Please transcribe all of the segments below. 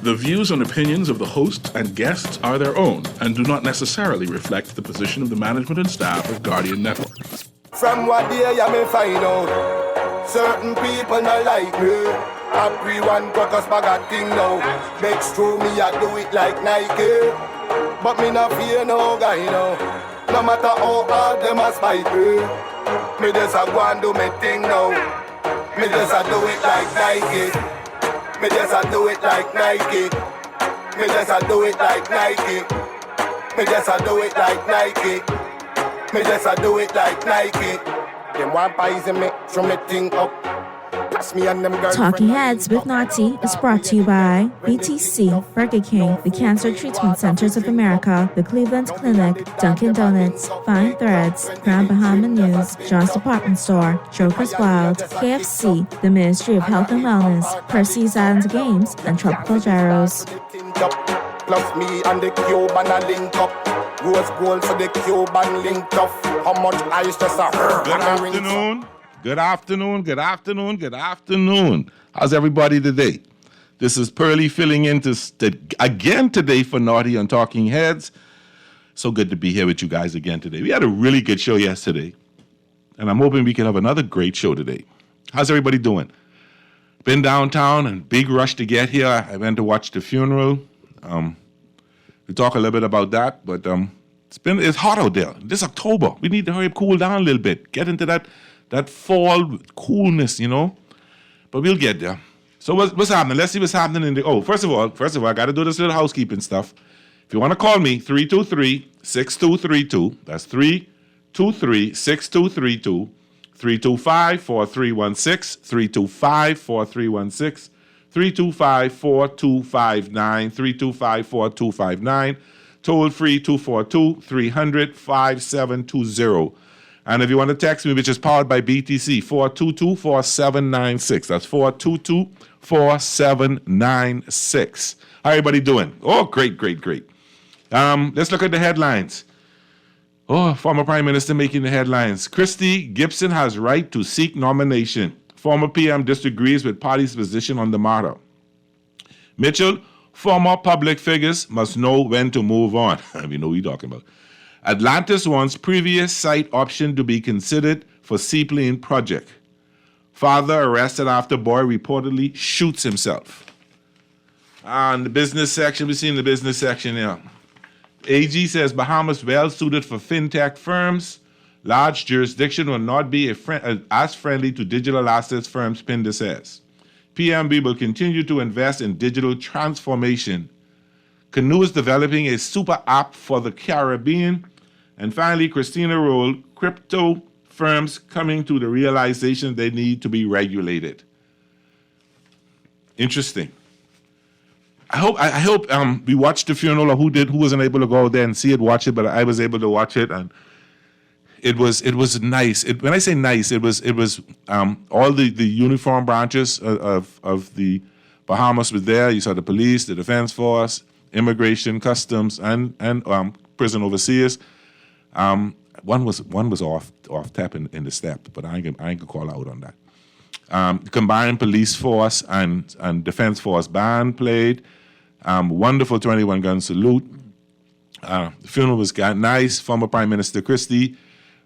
The views and opinions of the host and guests are their own and do not necessarily reflect the position of the management and staff of Guardian Network. From what day I may find out, certain people not like me. Everyone got us bag a thing now. Next to me I do it like Nike, but me not fear no guy now. No matter how hard them a spite me, me just a go and do me thing now. Me just a do it like Nike. Me just a do it like Nike. Me just a do it like Nike. Me just a do it like Nike. Me just a do it like Nike. Them want poison me, throw me thing up. Pass me and them girls. Talking Heads with Naughty is brought to you by BTC, Burger King, the Cancer Treatment Centers of America, the Cleveland Clinic, Dunkin' Donuts, Fine Threads, Grand Bahama News, John's Department Store, Joker's Wild, KFC, the Ministry of Health and Wellness, Percy's Island Games, and Tropical Gyros. Plus me and the Cuban a link up. Rose gold for the Cuban link up. How much ice just a Good afternoon. Good afternoon, good afternoon, good afternoon. How's everybody today? This is Pearly filling in again today for Naughty on Talking Heads. So good to be here with you guys again today. We had a really good show yesterday, and I'm hoping we can have another great show today. How's everybody doing? Been downtown and big rush to get here. I went to watch the funeral. We'll talk a little bit about that, but it's hot out there. This October, we need to hurry up, cool down a little bit, get into that fall coolness, you know. But we'll get there. So what's happening? Let's see what's happening first of all, I got to do this little housekeeping stuff. If you want to call me, 323-6232. That's 323-6232. 325-4316. 325-4316. 325-4259. 325-4259. Toll free 242-300-5720. And if you want to text me, which is powered by BTC, 422-4796. That's 422-4796. How everybody doing? Oh, great. Let's look at the headlines. Oh, former Prime Minister making the headlines. Christy Gibson has right to seek nomination. Former PM disagrees with party's position on the matter. Mitchell, former public figures must know when to move on. We know what you're talking about. Atlantis wants previous site option to be considered for Seaplane project. Father arrested after boy reportedly shoots himself. In the business section, we see in the business section here. AG says Bahamas well suited for fintech firms. Large jurisdiction will not be as friendly to digital assets firms, Pinder says. PMB will continue to invest in digital transformation. Canoe is developing a super app for the Caribbean. And finally, Christina Roll, crypto firms coming to the realization they need to be regulated. Interesting. I hope we watched the funeral, or who wasn't able to go there and see it, watch it, but I was able to watch it, and it was nice. When I say nice, it was all the uniform branches of the Bahamas was there. You saw the police, the defense force, immigration, customs, and prison overseers. One was off tap in the step, but I ain't gonna call out on that. Combined police force and defense force band played. Wonderful 21-gun salute. The funeral was nice. Former Prime Minister Christie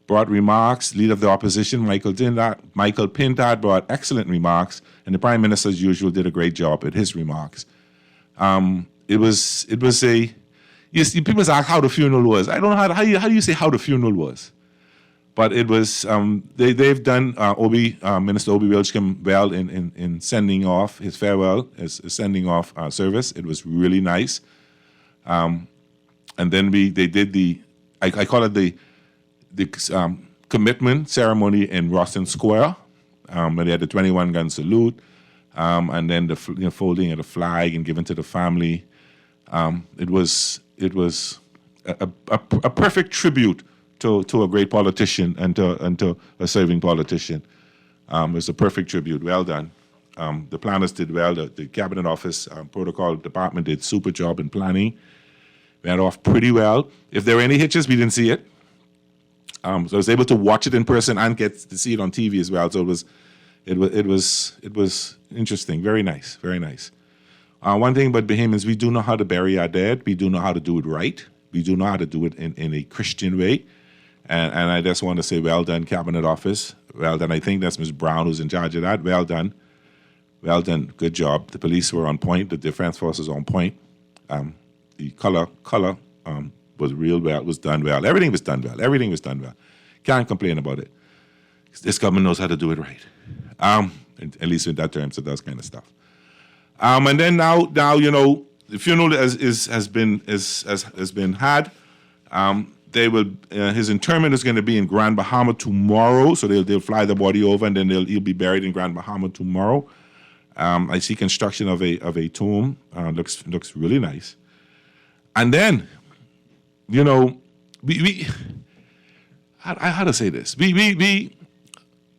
brought remarks. Leader of the opposition, Michael Pintard, brought excellent remarks, and the Prime Minister, as usual, did a great job at his remarks. It was a yes. People ask how the funeral was. I don't know how do you say how the funeral was, but it was. They've done Minister Obi Welchcombe well in sending off his farewell, his sending off service. It was really nice. And then they did I call it the commitment ceremony in Rossin Square, when they had the 21-gun salute, and then the folding of the flag and giving to the family. It was a perfect tribute to a great politician and to a serving politician. It was a perfect tribute. Well done. The planners did well. The Cabinet Office Protocol Department did super job in planning. Went off pretty well. If there were any hitches, we didn't see it. So I was able to watch it in person and get to see it on TV as well. So it was interesting. Very nice. Very nice. One thing about Bahamians, we do know how to bury our dead. We do know how to do it right. We do know how to do it in a Christian way. And I just want to say, well done, Cabinet Office. Well done. I think that's Ms. Brown who's in charge of that. Well done. Well done. Good job. The police were on point. The defense forces on point. The color was real well. Was done well. Everything was done well. Everything was done well. Can't complain about it. This government knows how to do it right. At least in that terms, it does kind of stuff. And then now the funeral has been had. They will his interment is going to be in Grand Bahama tomorrow, so they'll fly the body over, and then he'll be buried in Grand Bahama tomorrow. I see construction of a tomb. Looks really nice. And then, we how to say this? We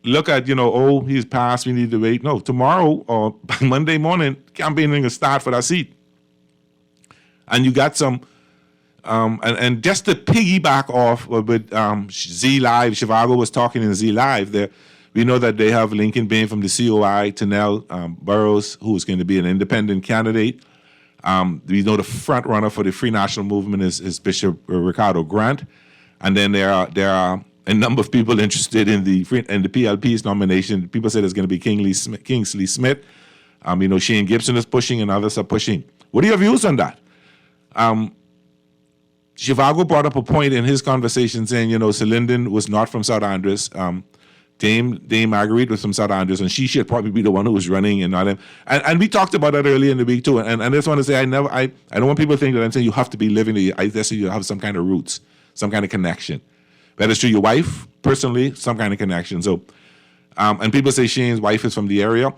look at, he's passed, we need to wait. No, tomorrow or Monday morning, campaigning will start for that seat. And you got some, and just to piggyback off with Z Live, Chicago was talking in Z Live there. We know that they have Lincoln Bain from the COI, Tanel Burrows, who is going to be an independent candidate. We know the front runner for the Free National Movement is Bishop Ricardo Grant. And then there are a number of people interested in the PLP's nomination. People say there's going to be Kingsley Smith. Shane Gibson is pushing and others are pushing. What are your views on that? Zhivago brought up a point in his conversation saying, Sir Lyndon was not from South Andres. Dame Marguerite was from South Andres, and she should probably be the one who was running and all that. And we talked about that earlier in the week too. And I just want to say, I don't want people to think that I'm saying you have to be living there. I just say you have some kind of roots, some kind of connection. That is true. Your wife, personally, some kind of connection. So, and people say Shane's wife is from the area.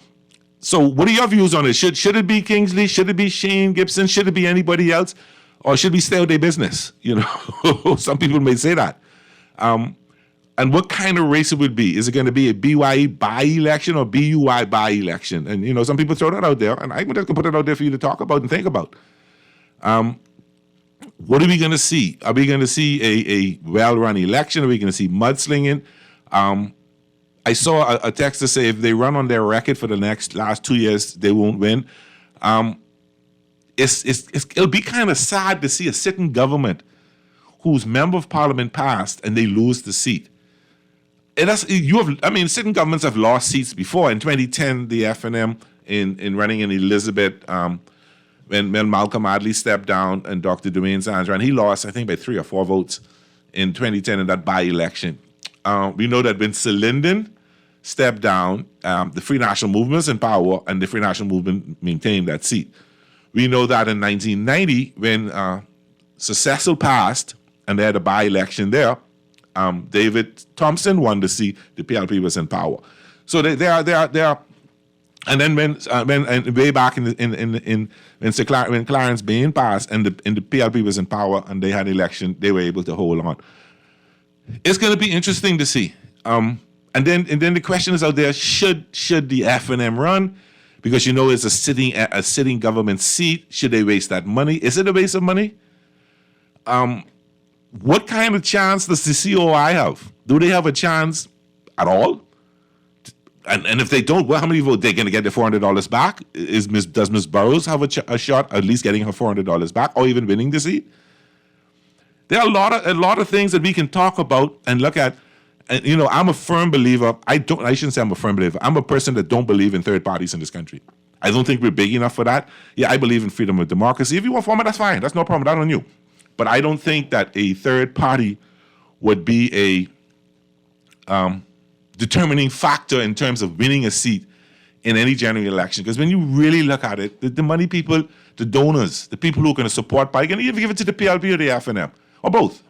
So, what are your views on it? Should it be Kingsley? Should it be Shane Gibson? Should it be anybody else? Or should we stay with their business? Some people may say that. And what kind of race it would be? Is it going to be a BYE by-election or BUI by-election? And, some people throw that out there, and I'm just going to put it out there for you to talk about and think about. What are we going to see? Are we going to see a well-run election? Are we going to see mudslinging? I saw a text to say if they run on their record for the last 2 years, they won't win. It'll be kind of sad to see a sitting government whose member of parliament passed and they lose the seat. Sitting governments have lost seats before. In 2010, the FNM in running in Elizabeth, when Malcolm Adley stepped down and Dr. Dwayne Sands ran, he lost, I think, by 3 or 4 votes in 2010 in that by-election. We know that when Sir Lyndon stepped down, the Free National Movement was in power, and the Free National Movement maintained that seat. We know that in 1990, when Sir Cecil passed, and they had a by-election there, David Thompson won the seat. The PLP was in power. So they are. And then when way back when Clarence Bain passed and the PLP was in power and they had an election, they were able to hold on. It's going to be interesting to see. And then the question is out there: should the FNM run? Because it's a sitting government seat. Should they waste that money? Is it a waste of money? What kind of chance does the COI have? Do they have a chance at all? And if they don't, well, how many votes? They're going to get their $400 back? Does Ms. Burrows have a shot at least getting her $400 back, or even winning the seat? There are a lot of things that we can talk about and look at. And I'm a firm believer. I shouldn't say I'm a firm believer. I'm a person that don't believe in third parties in this country. I don't think we're big enough for that. Yeah, I believe in freedom of democracy. If you want form it, that's fine. That's no problem. That's on you. But I don't think that a third party would be a determining factor in terms of winning a seat in any general election. Because when you really look at it, the money people, the donors, the people who are going to support, are going to either give it to the PLP or the FNM, or both.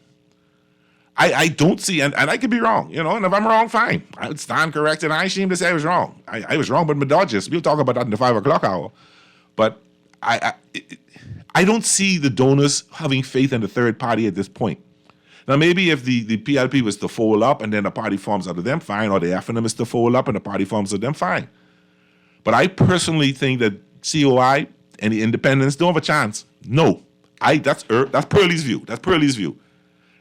I don't see, and I could be wrong, and if I'm wrong, fine. I would stand corrected, and I ain't ashamed to say I was wrong. I was wrong, but my Dodgers, we'll talk about that in the 5 o'clock hour. But I don't see the donors having faith in the third party at this point. Now, maybe if the PLP was to fold up and then a party forms out of them, fine, or the FNM is to fold up and a party forms out of them, fine. But I personally think that COI and the independents don't have a chance. No. That's Pearlie's view. That's Pearlie's view.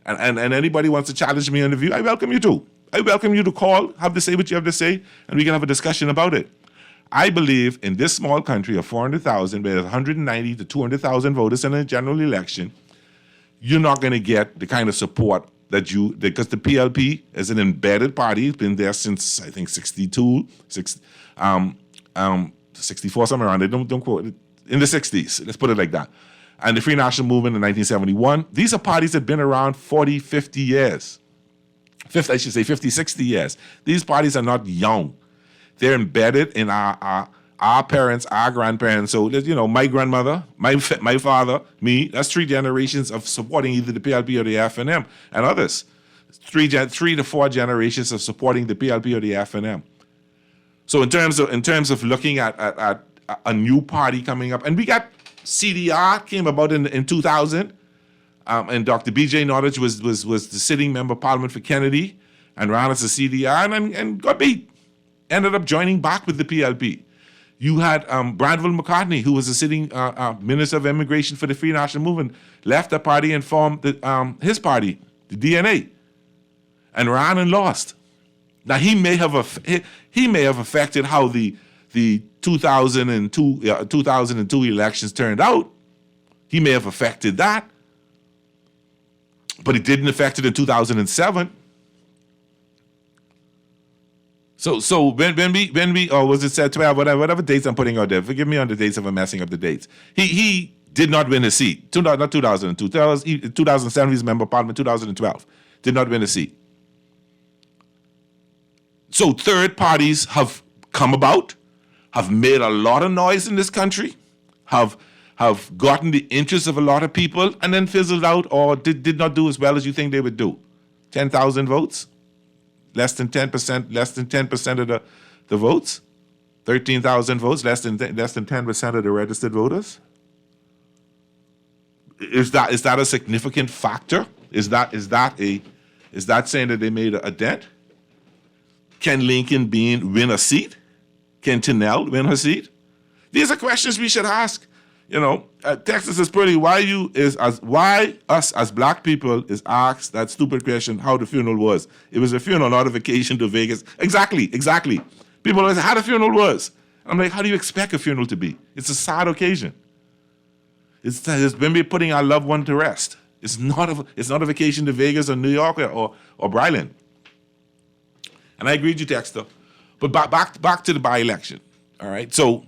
And anybody wants to challenge me on the view, I welcome you to. I welcome you to call, have to say what you have to say, and we can have a discussion about it. I believe in this small country of 400,000, where there's 190 to 200,000 voters in a general election, you're not going to get the kind of support because the PLP is an embedded party. It's been there since, I think, 62, 64, somewhere around there. Don't quote it. In the 60s, let's put it like that. And the Free National Movement in 1971. These are parties that have been around 40, 50 years. 50, 60 years. These parties are not young. They're embedded in our parents, our grandparents. So, my grandmother, my father, me, that's 3 generations of supporting either the PLP or the FNM, and others. 3 to 4 generations of supporting the PLP or the FNM. So in terms of looking at a new party coming up, and we got CDR came about in 2000, and Dr. B.J. Nottage was the sitting member of Parliament for Kennedy, and ran as a CDR and got beat. Ended up joining back with the PLP. You had Branville McCartney, who was a sitting Minister of Immigration for the Free National Movement, left the party and formed his party, the DNA, and ran and lost. Now he may have affected how the 2002 elections turned out. He may have affected that, but it didn't affect it in 2007. So when we was it said 12, whatever dates I'm putting out there, forgive me on the dates if I'm messing up the dates. He did not win a seat. Not 2002. 2007 he's a member of Parliament. 2012 did not win a seat. So third parties have come about, have made a lot of noise in this country, have gotten the interest of a lot of people, and then fizzled out or did not do as well as you think they would do. 10,000 votes. Less than 10% of the votes, 13,000 votes, less than 10% of the registered voters. Is that a significant factor? Is that saying that they made a dent? Can Lincoln Bean win a seat? Can Tinell win her seat? These are questions we should ask. Texas is pretty. Why us as black people is asked that stupid question, how the funeral was. It was a funeral, not a vacation to Vegas. Exactly. People always say, how the funeral was. I'm like, how do you expect a funeral to be? It's a sad occasion. It's when we're putting our loved one to rest. It's not a vacation to Vegas or New York or Bryland. And I agree with you, Texter. But back to the by-election. All right. So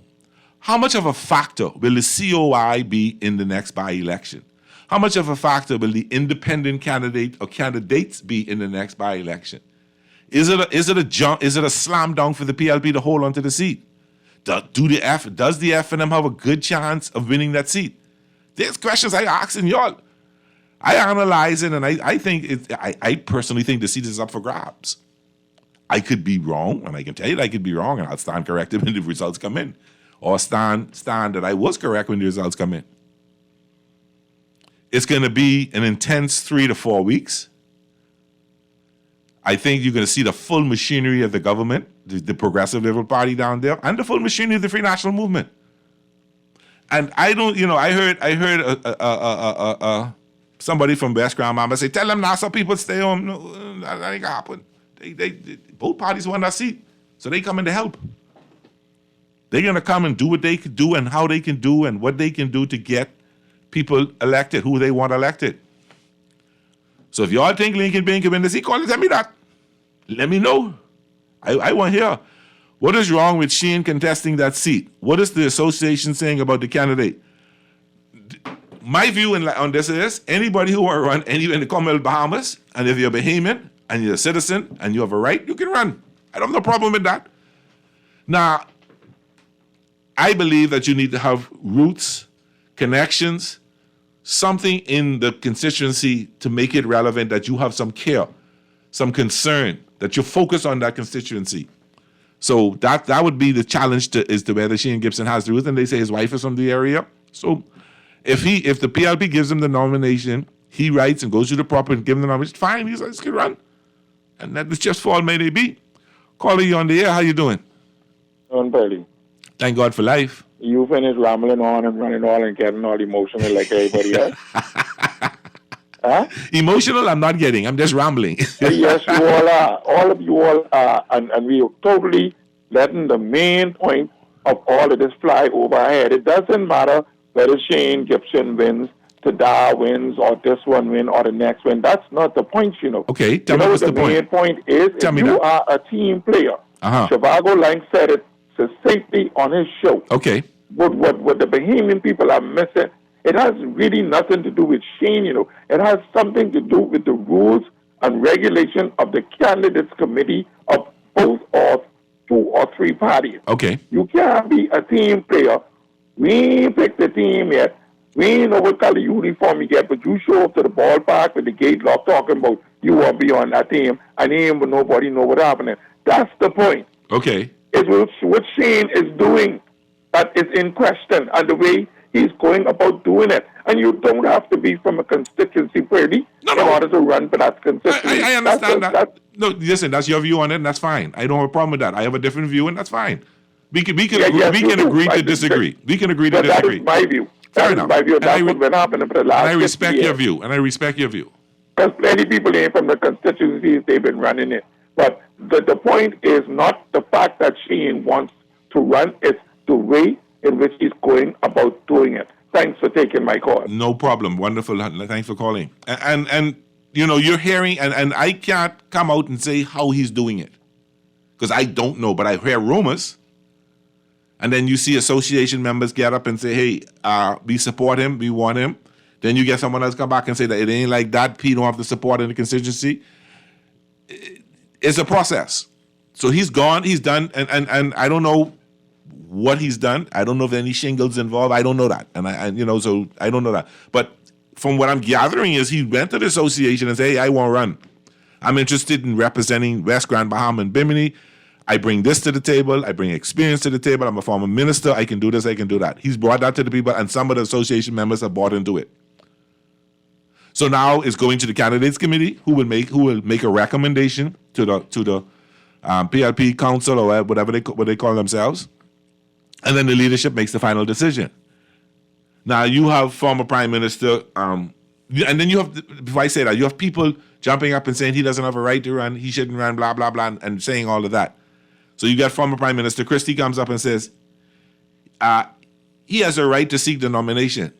how much of a factor will the COI be in the next by-election? How much of a factor will the independent candidate or candidates be in the next by-election? Is it a slam dunk for the PLP to hold onto the seat? Does the FNM have a good chance of winning that seat? There's questions I asking y'all. I analyze it, and I personally think the seat is up for grabs. I could be wrong, and I can tell you that I could be wrong, and I'll stand corrected when the results come in. Or stand that I was correct when the results come in. It's going to be an intense 3 to 4 weeks. I think you're going to see the full machinery of the government, the Progressive Liberal Party down there, and the full machinery of the Free National Movement. And I heard somebody from West Grandmama say, tell them now some people stay home. No, that ain't gonna happen. They both parties want that seat, so they come in to help. They're going to come and do what they can do and how they can do and what they can do to get people elected, who they want elected. So if y'all think Lincoln Bean can win the seat, call and tell me that. Let me know. I want to hear. What is wrong with Sheehan contesting that seat? What is the association saying about the candidate? My view on this is anybody who want to run anywhere in the Commonwealth Bahamas, and if you're a Bahamian and you're a citizen and you have a right, you can run. I don't have no problem with that. Now, I believe that you need to have roots, connections, something in the constituency to make it relevant, that you have some care, some concern, that you're focused on that constituency. So that would be the challenge as to whether Sheehan Gibson has the roots, and they say his wife is from the area. So if the PLP gives him the nomination, he writes and goes through the proper and gives him the nomination, fine, he's can run. And that is just fall may they be. Caller, you on the air, how you doing? On Pearly. Thank God for life. You finished rambling on and running all and getting all emotional like everybody else. Huh? Emotional, I'm not getting. I'm just rambling. Yes, you all are. All of you all are. And we are totally letting the main point of all of this fly over our head. It doesn't matter whether Shane Gibson wins, Tadar wins, or this one win, or the next win. That's not the point, Okay, tell me what what's the main point is. Tell if me you that. are a team player, Zhivago Lang said it succinctly on his show. Okay. What the Bahamian people are missing, it has really nothing to do with Shane, It has something to do with the rules and regulation of the candidates committee of both or 2 or 3 parties. Okay. You can't be a team player. We ain't picked the team yet. We ain't know what color uniform you get, but you show up to the ballpark with the gate lock talking about you want to be on that team, and ain't nobody know what's happening. That's the point. Okay. It's what Shane is doing that is in question, and the way he's going about doing it. And you don't have to be from a constituency party in order to run for that constituency. I understand that. No, listen, that's your view on it, and that's fine. I don't have a problem with that. I have a different view, and that's fine. We can agree to disagree. We can agree to disagree. That is my view. Fair enough. My view. That's what's been happening for the last 50 years. And I respect your view. Because plenty of people ain't from the constituencies, they've been running it. But the point is not the fact that Shane wants to run, it's the way in which he's going about doing it. Thanks for taking my call. No problem. Wonderful. Thanks for calling. And you're hearing, and I can't come out and say how he's doing it, because I don't know, but I hear rumors. And then you see association members get up and say, hey, we support him, we want him. Then you get someone else come back and say that it ain't like that, P don't have the support in the constituency. It's a process. So he's gone, he's done, and I don't know what he's done. I don't know if any shingles involved. I don't know that. So I don't know that. But from what I'm gathering is he went to the association and said, hey, I want to run. I'm interested in representing West Grand Bahama and Bimini. I bring this to the table. I bring experience to the table. I'm a former minister. I can do this. I can do that. He's brought that to the people, and some of the association members have bought into it. So now it's going to the candidates committee, who will make a recommendation to the PLP council or whatever what they call themselves, and then the leadership makes the final decision. Now you have former prime minister, and then you have, before I say that, you have people jumping up and saying he doesn't have a right to run, he shouldn't run, blah blah blah, and saying all of that. So you got former Prime Minister Christie comes up and says, he has a right to seek the nomination.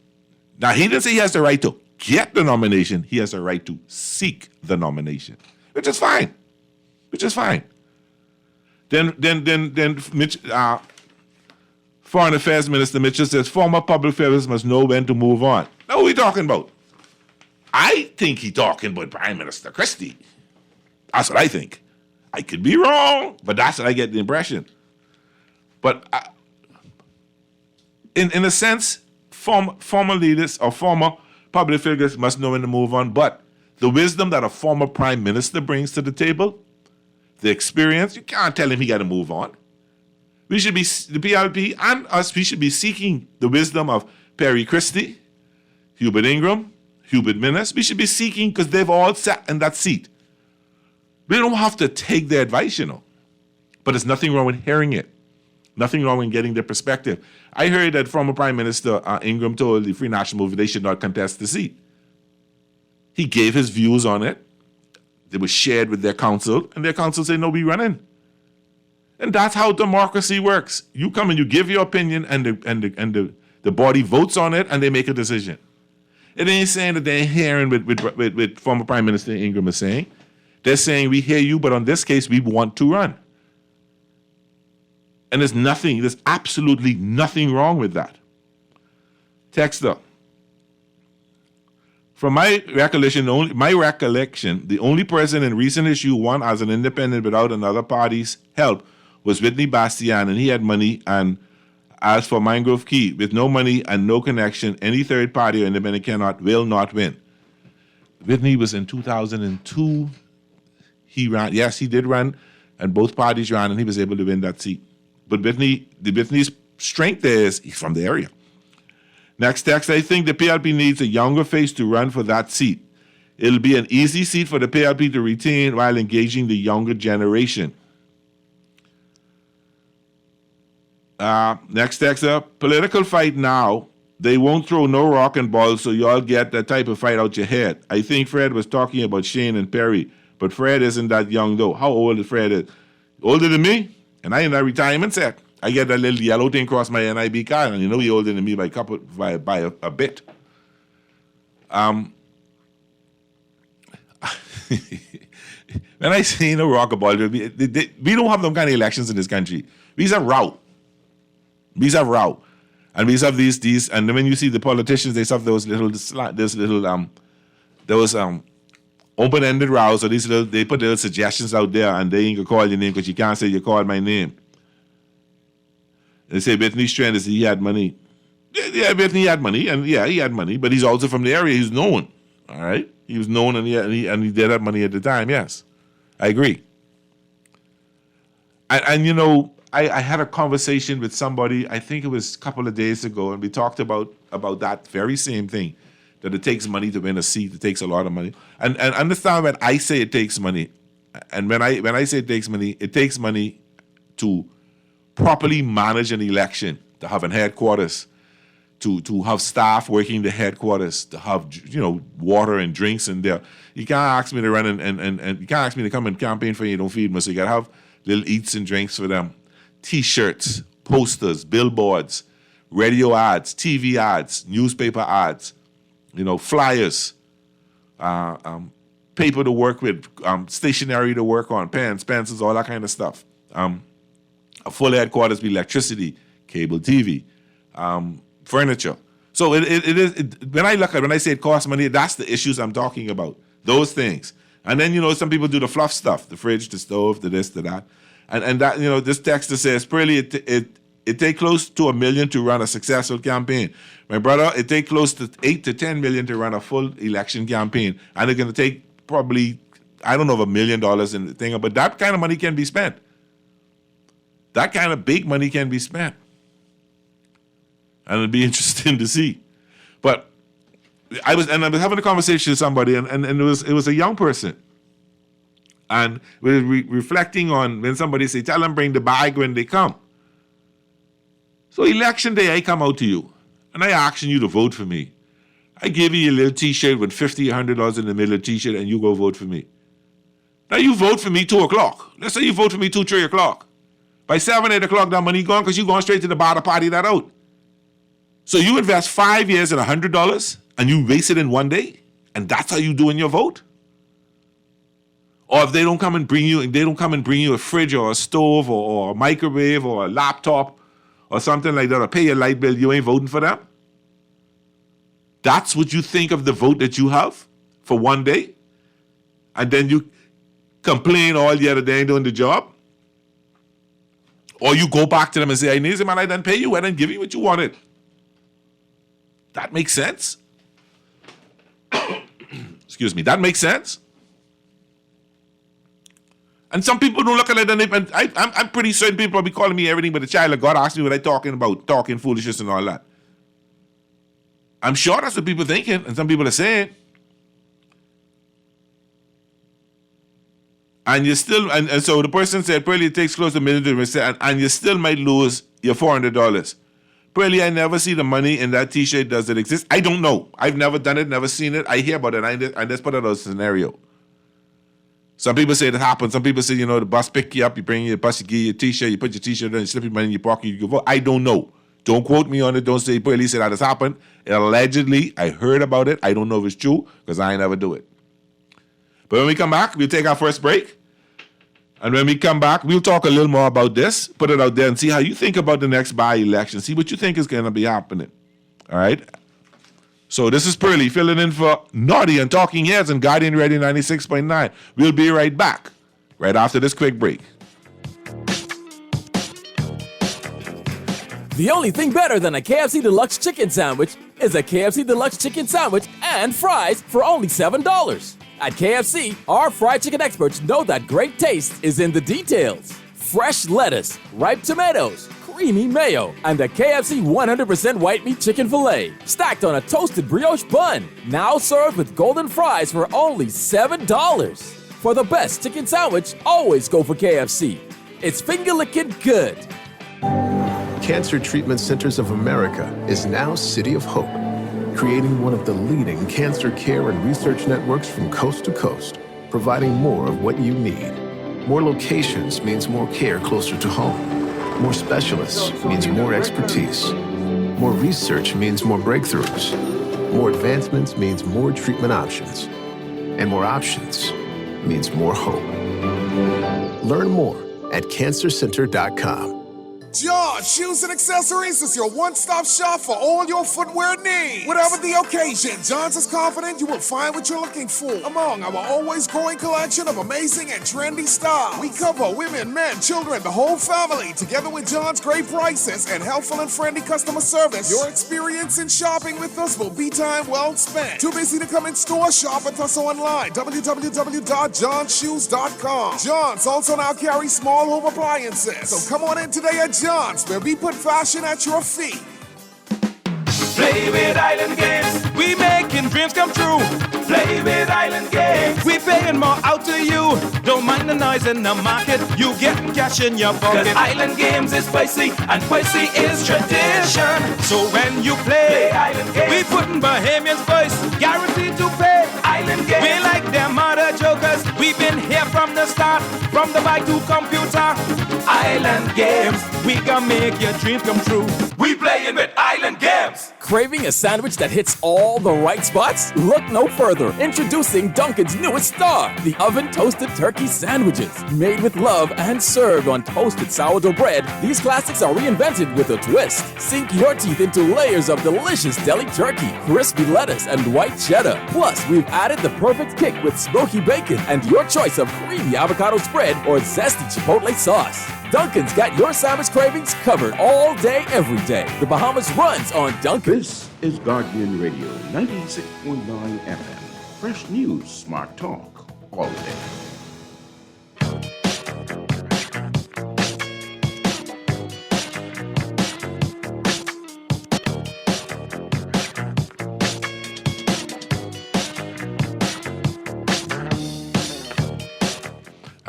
Now, he didn't say he has the right to get the nomination. He has a right to seek the nomination, which is fine. Then Mitch, Foreign Affairs Minister Mitchell says, former public figures must know when to move on. Now, what are we talking about? I think he's talking about Prime Minister Christie. That's what I think. I could be wrong, but that's what I get the impression. But in a sense, former leaders or former public figures must know when to move on. But the wisdom that a former prime minister brings to the table, the experience, you can't tell him he got to move on. We should be, the PLP and us, we should be seeking the wisdom of Perry Christie, Hubert Ingram, Hubert Minnis. We should be seeking, because they've all sat in that seat. We don't have to take their advice, but there's nothing wrong with hearing it. Nothing wrong with getting their perspective. I heard that former Prime Minister Ingram told the Free National Movement they should not contest the seat. He gave his views on it. They were shared with their council, and their council said, no, we running. And that's how democracy works. You come and you give your opinion, and the body votes on it, and they make a decision. It ain't saying that they're hearing with former Prime Minister Ingram is saying. They're saying, we hear you, but on this case, we want to run. And there's absolutely nothing wrong with that. Texter. From my recollection, the only person in recent issue won as an independent without another party's help was Whitney Bastian, and he had money. And as for Mangrove Key, with no money and no connection, any third party or independent will not win. Whitney was in 2002. He ran, yes, he did run, and both parties ran, and he was able to win that seat. But Whitney's strength there is he's from the area. Next text, I think the PLP needs a younger face to run for that seat. It'll be an easy seat for the PLP to retain while engaging the younger generation. Next text, political fight now. They won't throw no rock and balls, so y'all get that type of fight out your head. I think Fred was talking about Shane and Perry. But Fred isn't that young, though. How old is Fred? Older than me? And I in that retirement set. I get that little yellow thing across my NIB card, and you know you're older than me by a bit. When I say rockaball, we don't have them kind of elections in this country. We have route. And we have these, and then when you see the politicians, they have those open-ended routes, or they put little suggestions out there, and they ain't gonna call your name because you can't say you called my name. They say Bethany Strand is he had money. Yeah, Bethany had money, and yeah, he had money, but he's also from the area. He's known, all right? He was known, and he did have money at the time. Yes, I agree. And you know, I had a conversation with somebody. I think it was a couple of days ago, and we talked about that very same thing. That it takes money to win a seat. It takes a lot of money. And understand when I say it takes money, and when I say it takes money to properly manage an election, to have a headquarters, to have staff working the headquarters, to have water and drinks in there. You can't ask me to run and you can't ask me to come and campaign for you. Don't feed me. So you gotta have little eats and drinks for them. T-shirts, posters, billboards, radio ads, TV ads, newspaper ads. Flyers, paper to work with, stationery to work on, pens, pencils, all that kind of stuff. A full headquarters with electricity, cable TV, furniture. So it is. When I say it costs money, that's the issues I'm talking about. Those things. And then some people do the fluff stuff, the fridge, the stove, the this, the that, and that this texter says, "Really, it take close to $1 million to run a successful campaign. My brother, it take close to $8 to $10 million to run a full election campaign. And it's going to take probably, I don't know, $1 million in the thing, but that kind of money can be spent. That kind of big money can be spent. And it'd be interesting to see. But I was having a conversation with somebody, and it was a young person. And we were reflecting on when somebody say, tell them bring the bag when they come. So election day, I come out to you, and I asking you to vote for me. I give you a little T-shirt with $50, $100 in the middle of the T-shirt, and you go vote for me. Now you vote for me 2 o'clock. Let's say you vote for me 2, 3 o'clock. By 7, 8 o'clock, that money gone because you going straight to the bar to party that out. So you invest 5 years and $100, and you waste it in 1 day, and that's how you doing your vote. Or if they don't come and bring you, a fridge or a stove or a microwave or a laptop, or something like that, or pay your light bill, you ain't voting for them? That's what you think of the vote that you have for 1 day? And then you complain all the other day doing the job? Or you go back to them and say, hey, Nazi, man, I didn't pay you, I didn't give you what you wanted. That makes sense? Excuse me, that makes sense? And some people don't look at it, and I'm pretty certain people will be calling me everything but a child of God, asking me what I'm talking about, talking foolishness and all that. I'm sure that's what people are thinking, and some people are saying. And you still, and so the person said, probably it takes close to $1 million, and you still might lose your $400. Probably I never see the money in that T-shirt. Does it exist? I don't know. I've never done it, never seen it. I hear about it, I just put it as a scenario. Some people say it happens. Some people say, the bus pick you up, you bring your bus, you give you a T-shirt, you put your T-shirt on, you slip your money in your pocket, you go vote. I don't know. Don't quote me on it. Don't say, police said that has happened. Allegedly, I heard about it. I don't know if it's true because I never do it. But when we come back, we'll take our first break. And when we come back, we'll talk a little more about this, put it out there and see how you think about the next by-election. See what you think is going to be happening. All right? So this is Pearly filling in for Naughty and Talking Heads on Guardian Radio 96.9. We'll be right back, right after this quick break. The only thing better than a KFC Deluxe Chicken Sandwich is a KFC Deluxe Chicken Sandwich and fries for only $7. At KFC, our fried chicken experts know that great taste is in the details. Fresh lettuce, ripe tomatoes, creamy mayo, and a KFC 100% white meat chicken filet, stacked on a toasted brioche bun. Now served with golden fries for only $7. For the best chicken sandwich, always go for KFC. It's finger-licking good. Cancer Treatment Centers of America is now City of Hope, creating one of the leading cancer care and research networks from coast to coast, providing more of what you need. More locations means more care closer to home. More specialists means more expertise. More research means more breakthroughs. More advancements means more treatment options. And more options means more hope. Learn more at cancercenter.com. John Shoes and Accessories is your one-stop shop for all your footwear needs. Whatever the occasion, John's is confident you will find what you're looking for among our always growing collection of amazing and trendy styles. We cover women, men, children, the whole family. Together with John's great prices and helpful and friendly customer service, your experience in shopping with us will be time well spent. Too busy to come in store? Shop with us online. www.johnshoes.com. John's also now carries small home appliances. So come on in today at John's, where we put fashion at your feet. Play with Island Games, we making dreams come true. Play with Island Games, we paying more out to you. Don't mind the noise in the market, you getting cash in your pocket. 'Cause Island Games is spicy, and spicy is tradition. So when you play Island Games, we putting Bahamians first, guaranteed to pay. Island Games, we like them other jokers. We've been here from the start, from the bike to computer. Island Games, we gonna make your dreams come true. We playing with Island Games. Craving a sandwich that hits all the right spots? Look no further. Introducing Dunkin's newest star, the oven toasted turkey sandwiches. Made with love and served on toasted sourdough bread, these classics are reinvented with a twist. Sink your teeth into layers of delicious deli turkey, crispy lettuce, and white cheddar. Plus, we've added the perfect kick with smoky bacon and your choice of creamy avocado spread or zesty chipotle sauce. Dunkin's got your sandwich cravings covered all day, every day. The Bahamas runs on Dunkin'. This is Guardian Radio, 96.9 FM. Fresh news, smart talk, all day.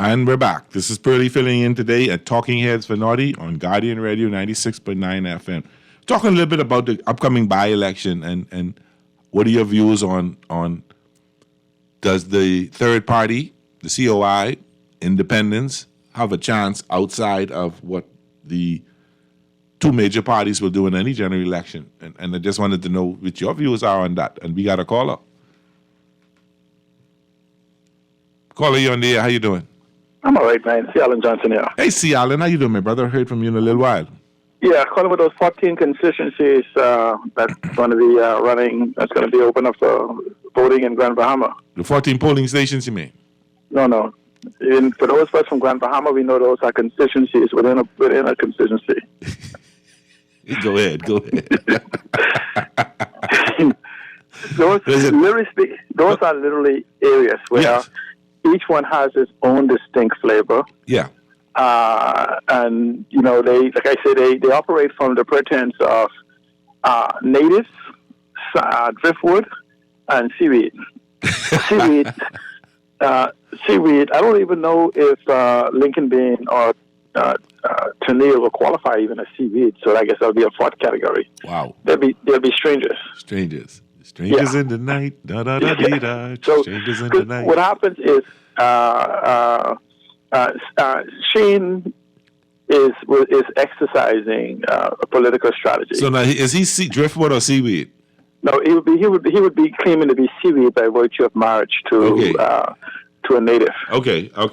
And we're back. This is Pearly filling in today at Talking Heads for Naughty on Guardian Radio 96.9 FM. Talking a little bit about the upcoming by-election and what are your views on does the third party, the COI, independents, have a chance outside of what the two major parties will do in any general election? And I just wanted to know what your views are on that. And we got a caller. Caller, you on the air. How you doing? I'm all right, man. C. Alan Johnson here. Hey, C. Alan, how you doing, my brother? I heard from you in a little while. Yeah, calling with those 14 constituencies that's going to be running, that's going to be open up for voting in Grand Bahama. The 14 polling stations, you mean? No. Even for those of us from Grand Bahama, we know those are constituencies within a constituency. Go ahead. Those are literally areas where each one has its own distinct flavor. Yeah. And, you know, they operate from the pretense of natives, driftwood, and seaweed. Seaweed, I don't even know if Lincoln bean or Tennille will qualify even as seaweed, so I guess that'll be a fourth category. Wow. They'll be strangers. Strangers in the night, da-da-da-dee-da, So strangers in the night. What happens is Shane is exercising a political strategy. So now, is he driftwood or seaweed? No, he would be claiming to be seaweed by virtue of marriage to a native. Okay, all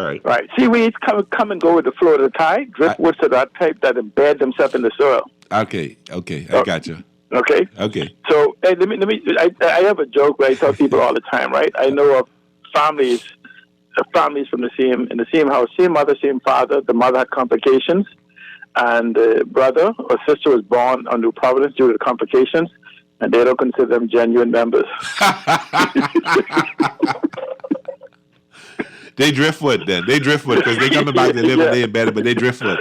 right. Right, seaweeds come and go with the flow of the tide. Driftwoods are that type that embed themselves in the soil. Okay, I got you. Okay. So hey, let me. I have a joke where I tell people all the time. Right, I know of families from the same house, same mother, same father. The mother had complications, and the brother or sister was born on New Providence due to the complications, and they don't consider them genuine members. They driftwood then. They driftwood because they coming back to live and they embedded, but they driftwood.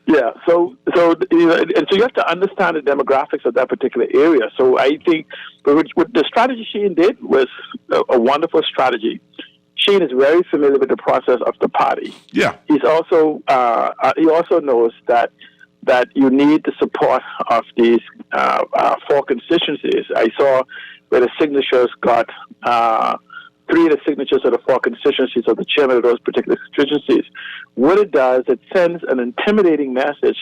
Yeah, so you have to understand the demographics of that particular area. So I think what the strategy Shane did was a wonderful strategy. Shane is very familiar with the process of the party. Yeah, he also knows that you need the support of these 4 constituencies. I saw where the signatures got 3 of the signatures of the 4 constituencies of the chairman of those particular constituencies. What it does, it sends an intimidating message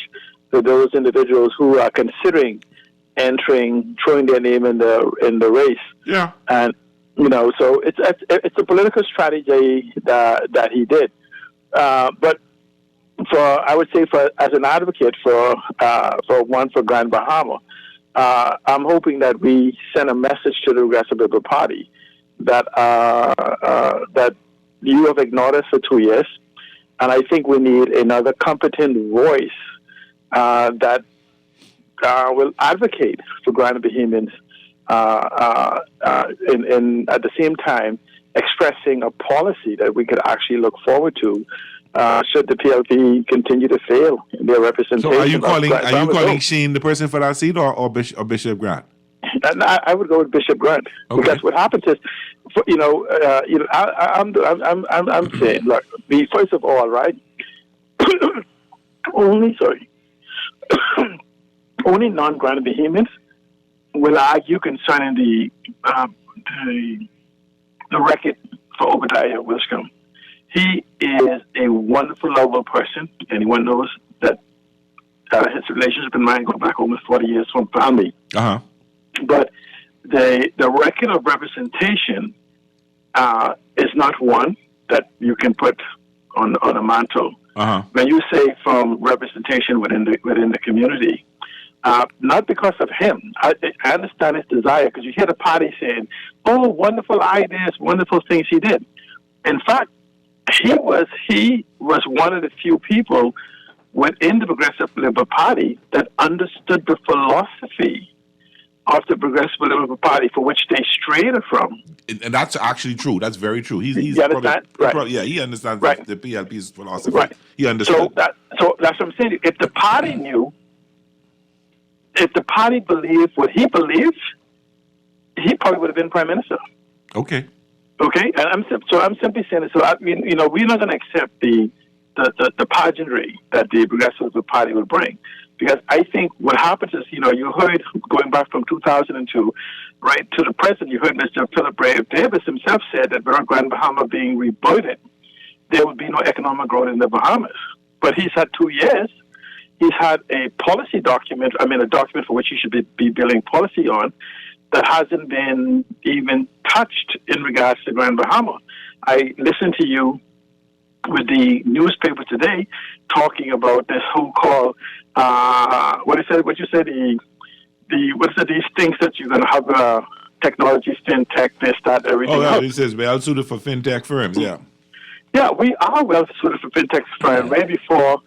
to those individuals who are considering entering, throwing their name in the race. Yeah. And so it's a political strategy that he did. But I would say as an advocate for Grand Bahama, I'm hoping that we send a message to the Progressive Liberal Party that you have ignored us for 2 years, and I think we need another competent voice that will advocate for Grand Bahamians, in at the same time expressing a policy that we could actually look forward to. Should the PLP continue to fail in their representation? So are you calling Sheen the person for that seat, or Bishop Grant? I would go with Bishop Grant, because what happens is, I'm saying, look, first of all, right? only non-Grand Bahamians will argue concerning the record for Obadiah Wiscombe. He is a wonderful, lovable person. Anyone knows that his relationship and mine go back almost 40 years from family. Uh-huh. But the record of representation is not one that you can put on a mantle. Uh-huh. When you say from representation within the community, not because of him. I understand his desire, because you hear the party saying, "Oh, wonderful ideas, wonderful things he did." In fact, he was one of the few people within the Progressive Liberal Party that understood the philosophy of the Progressive Liberal Party, for which they strayed from. And that's actually true. That's very true. He's you understand? Right. Yeah, he understands right. the PLP's philosophy. Right. He understood. So that's what I'm saying. If the party knew, if the party believed what he believed, he probably would have been prime minister. Okay. Okay, and I'm simply saying it. So I mean, we're not going to accept the pageantry that the Progressive Party will bring, because I think what happens is, you heard going back from 2002 right to the present, you heard Mr. Philip Brave Davis himself said that without Grand Bahama being rebooted, there would be no economic growth in the Bahamas. But he's had 2 years. He's had a policy document, a document for which he should be building policy on, that hasn't been even touched in regards to Grand Bahama. I listened to you with the newspaper today talking about this whole call. These things that you're going to have technology, fintech, this, that, everything. Oh, yeah, else. he says well suited for fintech firms. Yeah. Yeah, we are well suited for fintech firms way before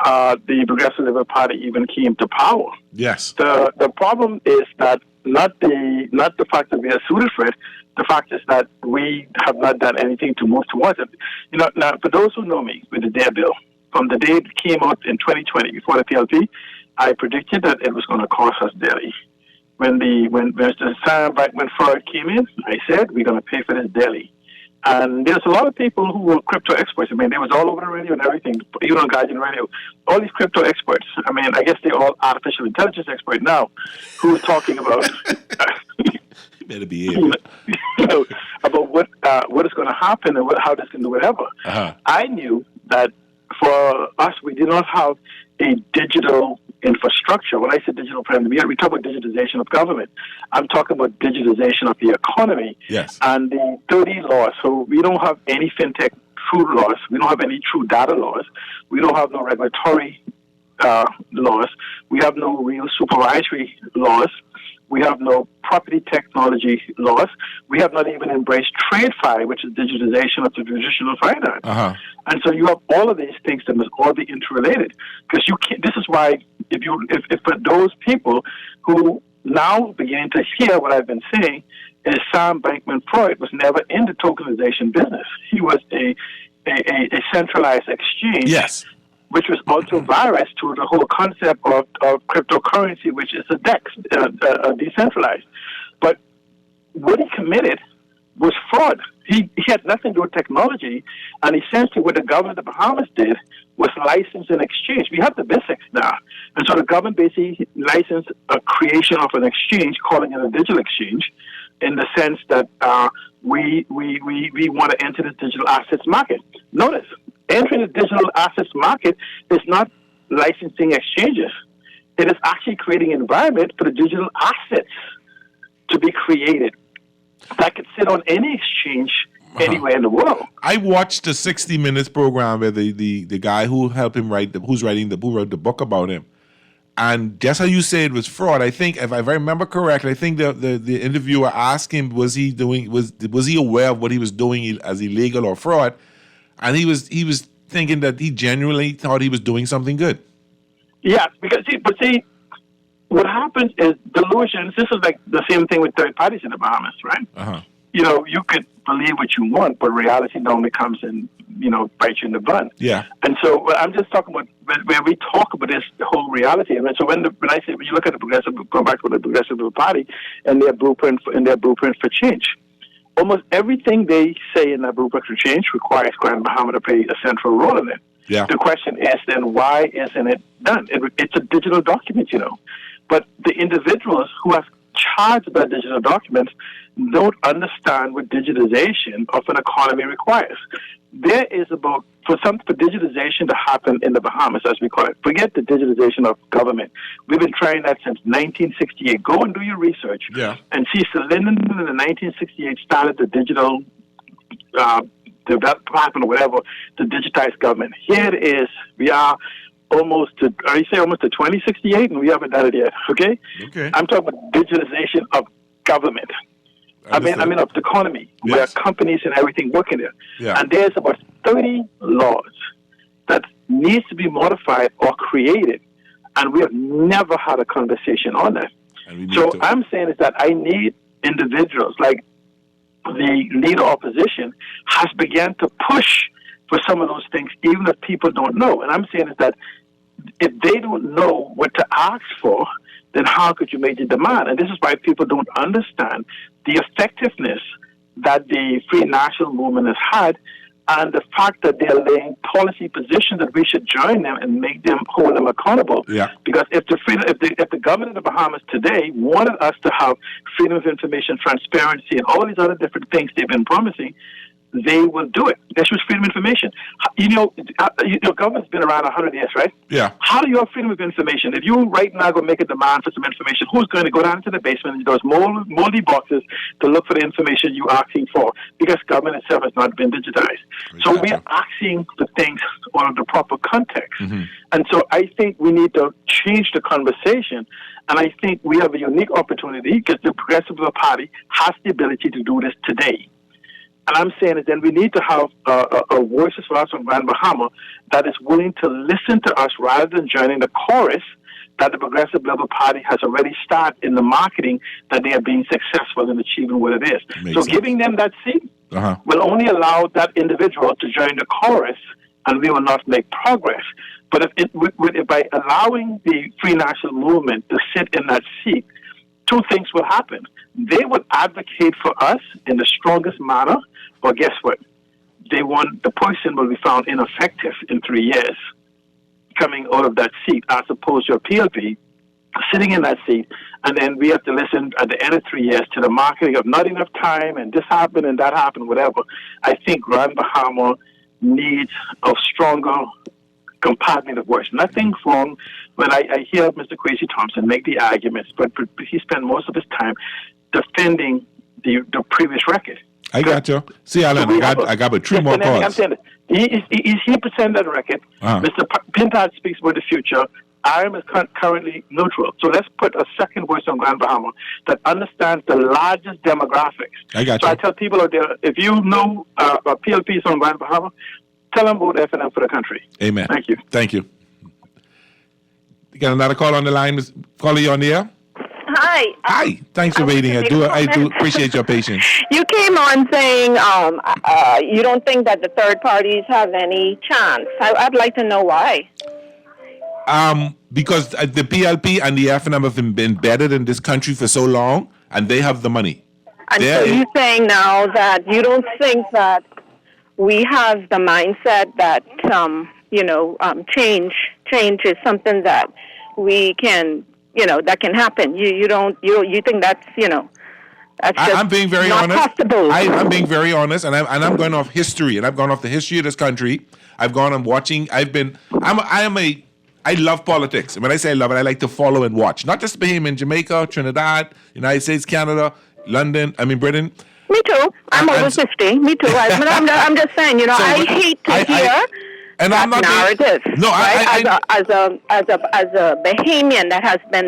the Progressive Liberal Party even came to power. Yes. The problem is that not the fact that we are suited for it. The fact is that we have not done anything to move towards it. Now, for those who know me with the DARE bill, from the day it came out in 2020 before the PLP, I predicted that it was going to cost us dearly. When Mr. Sam Bankman-Fried came in, I said we're going to pay for this dearly. And there's a lot of people who were crypto experts. I mean, they was all over the radio and everything, even on Guardian Radio. All these crypto experts. I mean, I guess they're all artificial intelligence experts now, who are talking about better behave. About what is going to happen and how this can do whatever. Uh-huh. I knew that for us, we did not have a digital infrastructure. When I say digital, we talk about digitization of government. I'm talking about digitization of the economy. Yes. And the 30 laws. So we don't have any fintech true laws. We don't have any true data laws. We don't have no regulatory laws. We have no real supervisory laws. We have no property technology laws. We have not even embraced TradeFi, which is digitization of the traditional finance. Uh-huh. And so you have all of these things that must all be interrelated. Because you can't. This is why if for those people who now begin to hear what I've been saying, is Sam Bankman-Fried was never in the tokenization business. He was a centralized exchange. Yes. Which was also virus to the whole concept of cryptocurrency, which is a DEX, decentralized. But what he committed was fraud. He had nothing to do with technology, and essentially what the government of the Bahamas did was license an exchange. We have the basics now. And so the government basically licensed a creation of an exchange, calling it a digital exchange, in the sense that we want to enter the digital assets market. Notice, entering the digital assets market is not licensing exchanges. It is actually creating an environment for the digital assets to be created that could sit on any exchange anywhere in the world. I watched the 60 Minutes program where the guy who helped him write who wrote the book about him. And just how you say it was fraud, I think if I remember correctly, I think the interviewer asked him was he aware of what he was doing as illegal or fraud, and he was thinking that he genuinely thought he was doing something good. Yeah, because see, what happens is delusions. This is like the same thing with third parties in the Bahamas, right? Uh-huh. You know, you could believe what you want, but reality normally comes and, bite you in the butt. Yeah. And so I'm just talking about where we talk about this whole reality. And so when you look at the progressive, go back to the Progressive Party and their blueprint for change, almost everything they say in that blueprint for change requires Grand Bahama to play a central role in it. Yeah. The question is then why isn't it done? It's a digital document, but the individuals who have charge of that digital documents don't understand what digitization of an economy requires. There is for digitization to happen in the Bahamas, as we call it, forget the digitization of government. We've been trying that since 1968. Go and do your research and see Lyndon in the 1968 started the digital development or whatever to digitize government. Here it is. We are almost to 2068, and we haven't done it yet. Okay. I'm talking about digitization of government. I mean of the economy, where companies and everything work in there. Yeah. And there's about 30 laws that needs to be modified or created, and we have never had a conversation on that. So I'm saying is that I need individuals like the leader opposition has begun to push for some of those things, even if people don't know. And I'm saying is that if they don't know what to ask for, then how could you make the demand? And this is why people don't understand the effectiveness that the Free National Movement has had, and the fact that they're laying policy positions that we should join them and make them hold them accountable. Yeah. Because if the government of the Bahamas today wanted us to have freedom of information, transparency, and all these other different things they've been promising, they will do it. That's just freedom of information. Government's been around 100 years, right? Yeah. How do you have freedom of information? If you right now go make a demand for some information, who's going to go down to the basement and those moldy boxes to look for the information you're asking for? Because government itself has not been digitized. So we are asking for things out of the proper context. Mm-hmm. And so I think we need to change the conversation. And I think we have a unique opportunity because the Progressive Party has the ability to do this today. And I'm saying that then we need to have a voices for us from Grand Bahama that is willing to listen to us rather than joining the chorus that the Progressive Labour Party has already started in the marketing that they are being successful in achieving what it is. So giving them that seat will only allow that individual to join the chorus, and we will not make progress. But if by allowing the Free National Movement to sit in that seat, two things will happen. They will advocate for us in the strongest manner, but guess what? The person will be found ineffective in 3 years coming out of that seat, as opposed to a PLP sitting in that seat, and then we have to listen at the end of 3 years to the marketing of not enough time and this happened and that happened, whatever. I think Grand Bahama needs a stronger compartment of voice. Nothing wrong when I hear Mr. Kwesi Thompson make the arguments, but he spent most of his time defending the previous record. I got you. See, Alan, I got about 3 more calls. I'm saying he presented the record. Mr. Pintard speaks about the future. IRM is currently neutral. So let's put a second voice on Grand Bahama that understands the largest demographics. I got you. So I tell people out there, if you know PLPs on Grand Bahama, tell them about FNM for the country. Amen. Thank you. Thank you. You got another call on the line? Caller, you on the air? Hi. Hi. Thanks for waiting. I do appreciate your patience. You came on saying you don't think that the third parties have any chance. I'd like to know why. Because the PLP and the FNM have been embedded in this country for so long, and they have the money. And so you're saying now that you don't think that we have the mindset that change is something that we can, that can happen. You think that's That's just I'm being very not honest. possible. I'm being very honest, and I'm going off history, and I've gone off the history of this country. I've gone and watching. I love politics. And when I say I love it, I like to follow and watch. Not just Bahamian, Jamaica, Trinidad, United States, Canada, Britain. Me too. I'm over 50. Me too. I'm just saying, you know, So, I hate to hear and that I'm not narrative. As a Bahamian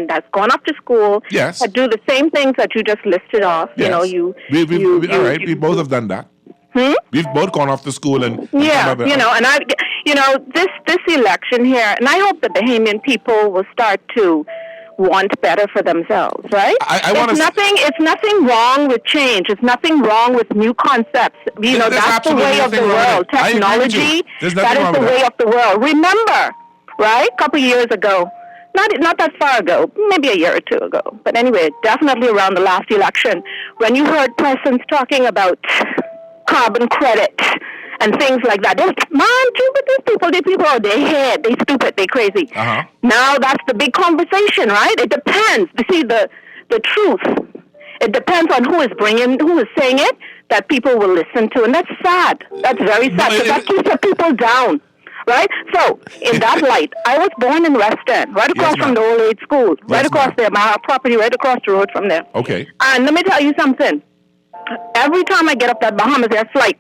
that's gone off to school, Yes. that do the same things that you just listed off. Yes. You know, all right. We both have done that. We've both gone off to school and Yeah, you know, and this election here, and I hope the Bahamian people will start to want better for themselves, right? It's nothing wrong with change. It's nothing wrong with new concepts. You know, that's the way of the world. Technology, that is the way of the world. Remember, right? A couple years ago, not that far ago, maybe a year or two ago, but anyway, definitely around the last election, when you heard persons talking about carbon credit and things like that. These people, they head, they stupid, they crazy. Now that's the big conversation, right? It depends. You see, the truth, it depends on who is saying it, that people will listen to. And that's sad. That's very sad, because that keeps the people down. Right? So, in that light, I was born in West End, right across from the old age school, right across there, my property right across the road from there. Okay. And let me tell you something. Every time I get up that Bahamas Air flight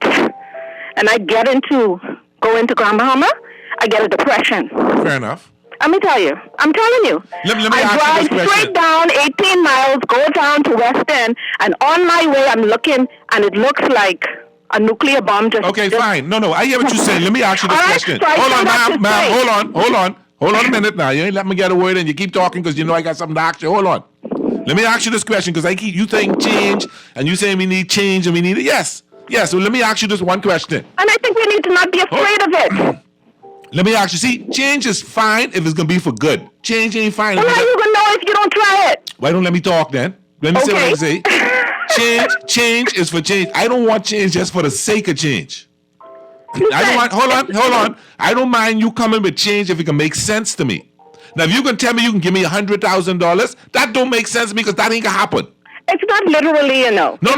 and I go into Grand Bahama, I get a depression. Fair enough. Let me tell you. I'm telling you. Let me I ask you this drive straight down 18 miles, go down to West End, and on my way I'm looking, and it looks like a nuclear bomb just... Okay, fine. No, I hear what you're saying. Let me ask you this question. So hold on, ma'am. Hold on a minute now. You ain't let me get a word and you keep talking because you know I got something to ask you. Hold on. Let me ask you this question because you saying change and you saying we need change and we need it. Yes. So let me ask you this one question. And I think we need to not be afraid of it. Let me ask you. See, change is fine if it's going to be for good. Change ain't fine. Well, how you going to know if you don't try it? Why don't let me talk then? Let me say what I say. Change is for change. I don't want change just for the sake of change. Hold on. I don't mind you coming with change if it can make sense to me. Now, if you can tell me you can give me $100,000, that don't make sense to me because that ain't gonna happen. It's not literally, you know. No.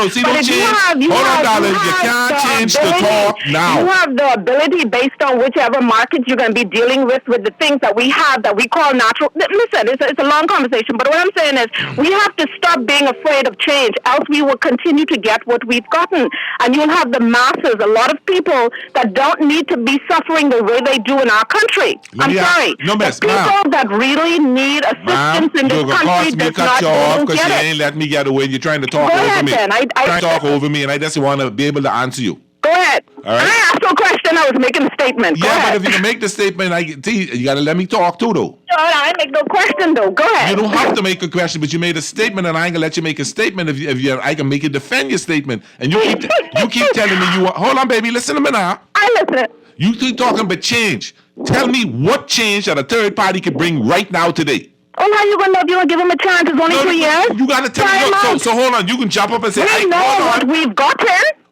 See, don't change. Hold on, darling. You can't change the talk now. You have the ability based on whichever market you're going to be dealing with the things that we have that we call natural. Listen, it's a long conversation, but what I'm saying is we have to stop being afraid of change, else we will continue to get what we've gotten. And you'll have the masses, a lot of people that don't need to be suffering the way they do in our country. I'm sorry. No, miss, the people that really need assistance in this country does not get it. You ain't let me get away. You're trying to talk over me. Trying to talk over me, and I just want to be able to answer you. Go ahead. All right. I asked you a question. I was making a statement. Go ahead. But if you can make the statement, you got to let me talk too, though. I make no question, though. Go ahead. You don't have to make a question, but you made a statement, and I ain't gonna let you make a statement if I can make you defend your statement. And you keep telling me you want. Hold on, baby. Listen to me now. I listen. You keep talking about change. Tell me what change that a third party could bring right now today. Oh, how you gonna know if you want to give him a chance? It's only 2 years. You gotta tell me. So hold on. You can jump up and say, we know what we've gotten.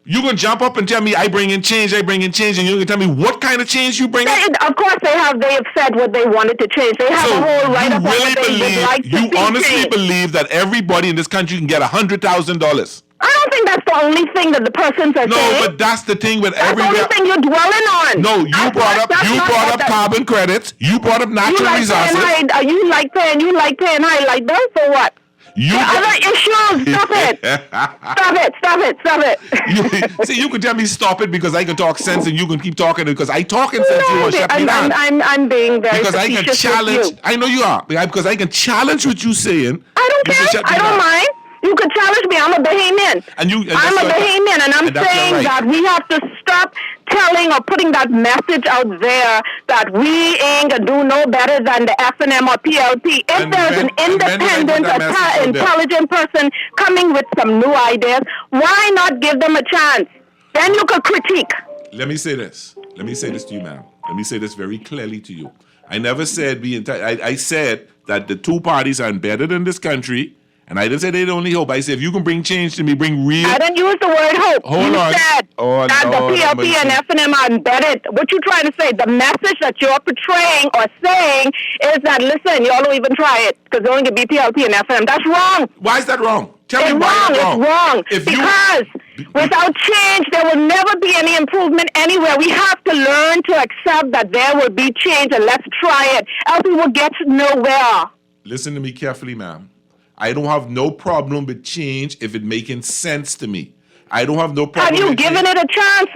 You can jump up and tell me I bring in change, and you can tell me what kind of change you bring in. Of course they have said what they wanted to change. They have a whole write-up on what they would like to see. You honestly believe that everybody in this country can get $100,000? I don't think that's the only thing that the persons are saying. No, but that's the thing with everywhere. That's the only thing you're dwelling on. No, you brought up carbon credits. You brought up natural resources. You like paying highlight those for what? Other issues. Stop it. See, you can tell me stop it because I can talk sense and you can keep talking because I talk in sense. You want to shut me down. I'm being very because I can challenge. You. I know you are because I can challenge what you're saying. I don't care. I don't mind. You could challenge me. I'm a Bahamian. I'm a Bahamian, and I'm saying that we have to stop telling or putting that message out there that we ain't gonna do no better than the FNM or PLP. If there's an independent, intelligent person coming with some new ideas, why not give them a chance? Then you could critique. Let me say this. Let me say this to you, ma'am. Let me say this very clearly to you. I never said I said that the two parties are embedded in this country. And I didn't say they'd only hope. I said, if you can bring change to me, bring real... I didn't use the word hope. Hold on. You said that the PLP and FNM are embedded. What you trying to say? The message that you're portraying or saying is that, listen, y'all don't even try it because they only get PLP and FNM. That's wrong. Why is that wrong? Tell me why it's wrong. Because without change, there will never be any improvement anywhere. We have to learn to accept that there will be change, and let's try it. Else we will get nowhere. Listen to me carefully, ma'am. I don't have no problem with change if it's making sense to me. I don't have no problem. Have you given it a chance?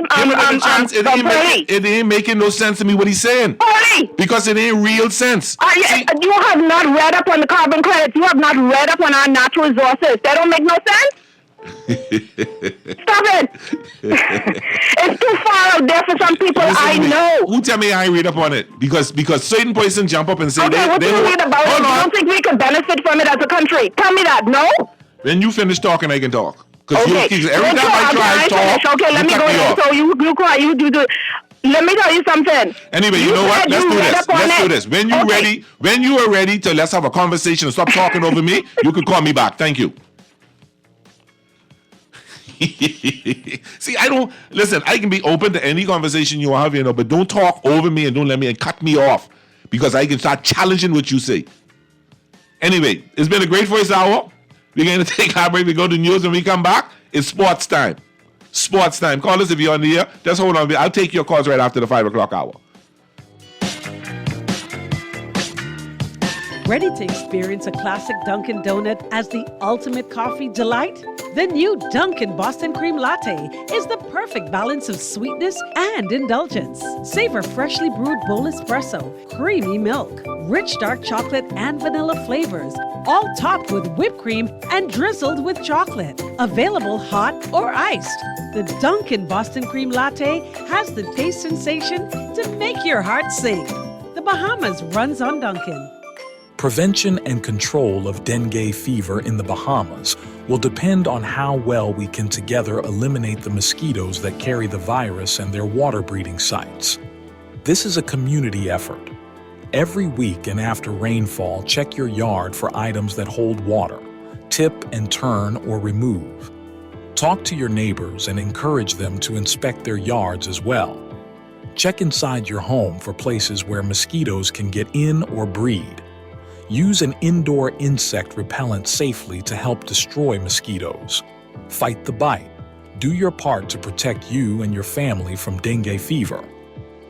It ain't making no sense to me what he's saying. Because it ain't real sense. You have not read up on the carbon credits. You have not read up on our natural resources. That don't make no sense? Stop it. It's too far out there for some people. I know. Who tell me I ain't read up on it? Because certain person jump up and say what do you read about it? You don't think we could benefit from it as a country? Tell me that. No? When you finish talking, I can talk. Okay. Every time I try to talk, okay, let me go ahead. So you cry, you do. Let me tell you something. Anyway, you know what? Let's do this. When you are ready to let's have a conversation and stop talking over me, you can call me back. Thank you. See, I can be open to any conversation you have, but don't talk over me and don't let me and cut me off because I can start challenging what you say. Anyway, it's been a great first hour. We're going to take our break. We go to news when we come back. It's sports time. Sports time. Call us if you're on the air. Just hold on. I'll take your calls right after the 5 o'clock hour. Ready to experience a classic Dunkin' Donut as the ultimate coffee delight? The new Dunkin' Boston Cream Latte is the perfect balance of sweetness and indulgence. Savor freshly brewed bowl espresso, creamy milk, rich dark chocolate and vanilla flavors, all topped with whipped cream and drizzled with chocolate. Available hot or iced. The Dunkin' Boston Cream Latte has the taste sensation to make your heart sing. The Bahamas runs on Dunkin'. Prevention and control of dengue fever in the Bahamas will depend on how well we can together eliminate the mosquitoes that carry the virus and their water breeding sites. This is a community effort. Every week and after rainfall, check your yard for items that hold water, tip and turn or remove. Talk to your neighbors and encourage them to inspect their yards as well. Check inside your home for places where mosquitoes can get in or breed. Use an indoor insect repellent safely to help destroy mosquitoes. Fight the bite. Do your part to protect you and your family from dengue fever.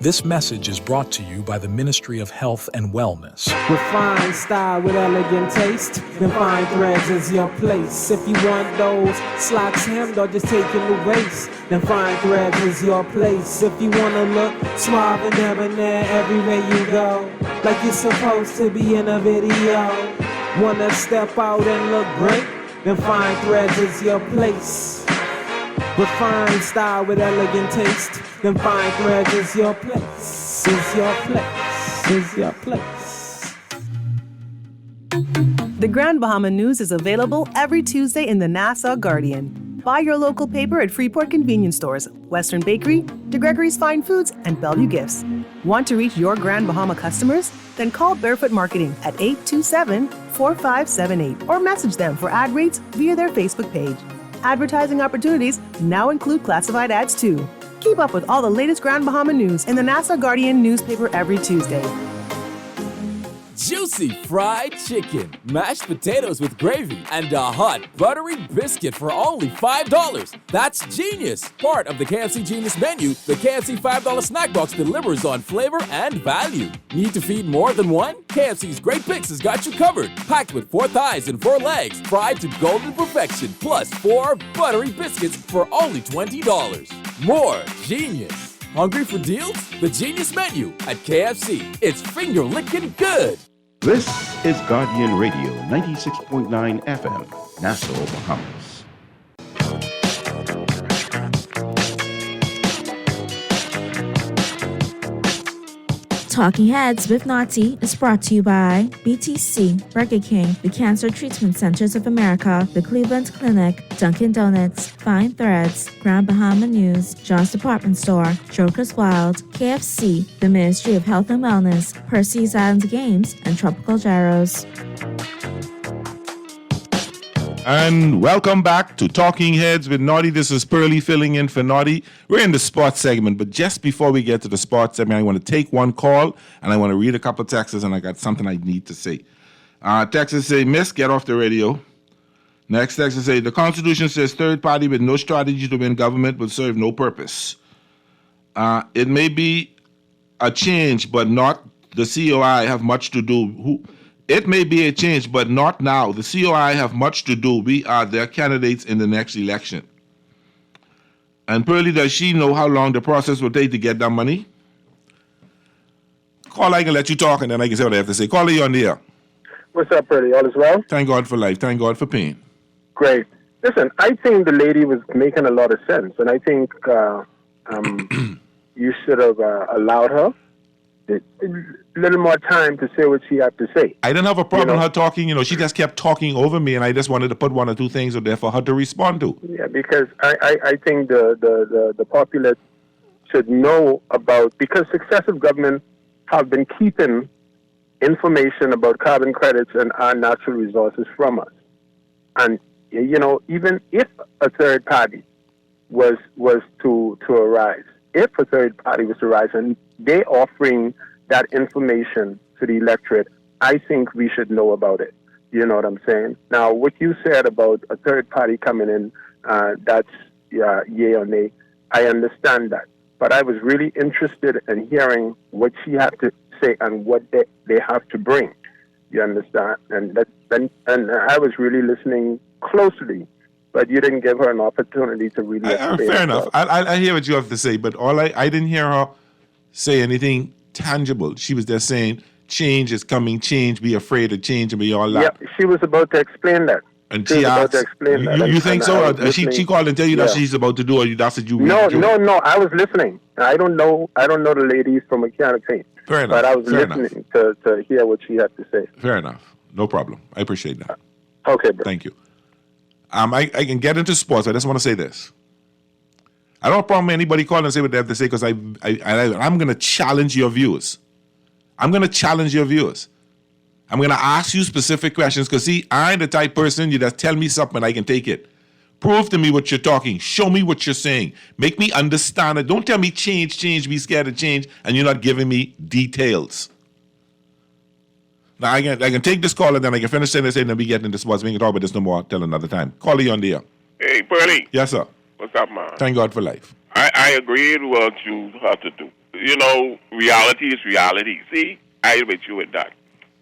This message is brought to you by the Ministry of Health and Wellness. Refined style with elegant taste, then Fine Threads is your place. If you want those slacks hemmed or just taking the waist, then Fine Threads is your place. If you want to look suave and debonair everywhere you go, like you're supposed to be in a video, want to step out and look great, then Fine Threads is your place. Refined style with elegant taste, then Fine Threads is your place, is your place, is your place. The Grand Bahama News is available every Tuesday in the Nassau Guardian. Buy your local paper at Freeport convenience stores, Western Bakery, DeGregory's Fine Foods, and Bellevue Gifts. Want to reach your Grand Bahama customers? Then call Barefoot Marketing at 827-4578 or message them for ad rates via their Facebook page. Advertising opportunities now include classified ads too. Keep up with all the latest Grand Bahama news in the Nassau Guardian newspaper every Tuesday. Juicy fried chicken, mashed potatoes with gravy, and a hot buttery biscuit for only $5. That's genius! Part of the KFC Genius menu, the KFC $5 snack box delivers on flavor and value. Need to feed more than one? KFC's Great Picks has got you covered. Packed with 4 thighs and 4 legs, fried to golden perfection, plus 4 buttery biscuits for only $20. More genius! Hungry for deals? The Genius Menu at KFC. It's finger-licking good. This is Guardian Radio 96.9 FM, Nassau, Bahamas. Talking Heads with Naughty is brought to you by BTC, Burger King, the Cancer Treatment Centers of America, the Cleveland Clinic, Dunkin' Donuts, Fine Threads, Grand Bahama News, John's Department Store, Joker's Wild, KFC, the Ministry of Health and Wellness, Percy's Island Games, and Tropical Gyros. And welcome back to Talking Heads with Naughty. This is Pearly filling in for Naughty. We're in the sports segment, but just before we get to the sports segment, I want to take one call and I want to read a couple of texts, and I got something I need to say. Texas say, Miss, get off the radio. Next text will say, the Constitution says third party with no strategy to win government will serve no purpose. It may be a change, but not the COI have much to do. It may be a change, but not now. The COI have much to do. We are their candidates in the next election. And Pearlie, does she know how long the process will take to get that money? Call, I can let you talk, and then I can say what I have to say. Call, you on the air. What's up, Pearlie? All is well? Thank God for life. Thank God for pain. Great. Listen, I think the lady was making a lot of sense, and I think you should have allowed her a little more time to say what she had to say. I didn't have a problem with her talking. She just kept talking over me, and I just wanted to put one or two things out there for her to respond to. Yeah, because I think the populace should know about, because successive governments have been keeping information about carbon credits and our natural resources from us. And, even if a third party was to arise, if a third party was to arise and they offering that information to the electorate, I think we should know about it. You know what I'm saying? Now, what you said about a third party coming in, that's yay or nay. I understand that. But I was really interested in hearing what she had to say and what they have to bring. You understand? And I was really listening closely, but you didn't give her an opportunity to really explain. Fair enough. I hear what you have to say, but I didn't hear her say anything tangible. She was just saying, change is coming, change, be afraid of change, and be all that. Yeah, she was about to explain that. And she asked, you think so? She called and tell you that she's about to do, or that's what you No, I was listening. I don't know the ladies from a campaign. Fair enough. But I was listening to hear what she had to say. Fair enough. No problem. I appreciate that. Okay, bro. Thank you. I can get into sports. I just want to say this. I don't have a problem with anybody calling and say what they have to say, because I'm going to challenge your viewers. I'm going to challenge your viewers. I'm going to ask you specific questions, because, see, I ain't the type person, you just tell me something, I can take it. Prove to me what you're talking. Show me what you're saying. Make me understand it. Don't tell me change, be scared of change, and you're not giving me details. Now, I can take this call, and then I can finish saying this, and then we get into sports. We can talk about this no more till another time. Call you on the air. Hey, Pearlie. Yes, sir. What's up, man? Thank God for life. I agree with what you have to do. Reality is reality. See, I with you with that.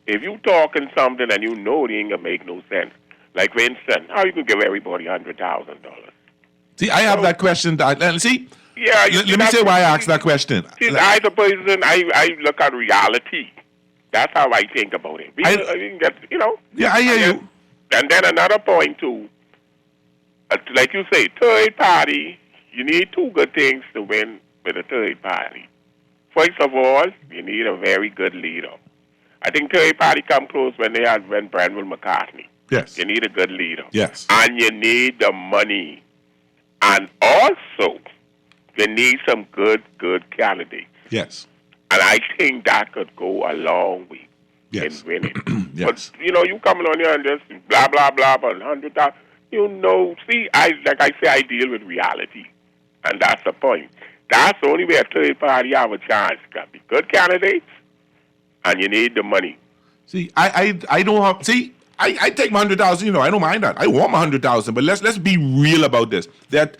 If you talking something and you know it ain't gonna make no sense, like for instance, how you can give everybody $100,000? See, I have that question. See, yeah. Let me say why I asked that question. See, as a person, I look at reality. That's how I think about it. Yeah, I hear you. And then another point too. Like you say, third party. You need two good things to win with a third party. First of all, you need a very good leader. I think third party come close when Brandon McCartney. Yes. You need a good leader. Yes. And you need the money. And also, you need some good candidates. Yes. And I think that could go a long way in winning. Yes. But, you coming on here and just blah, blah, blah, but 100,000, see, I deal with reality. And that's the point. That's the only way a third party have a chance. Got to be good candidates, and you need the money. See, I don't have. See, I take my 100,000. I don't mind that. I want my 100,000. But let's be real about this. That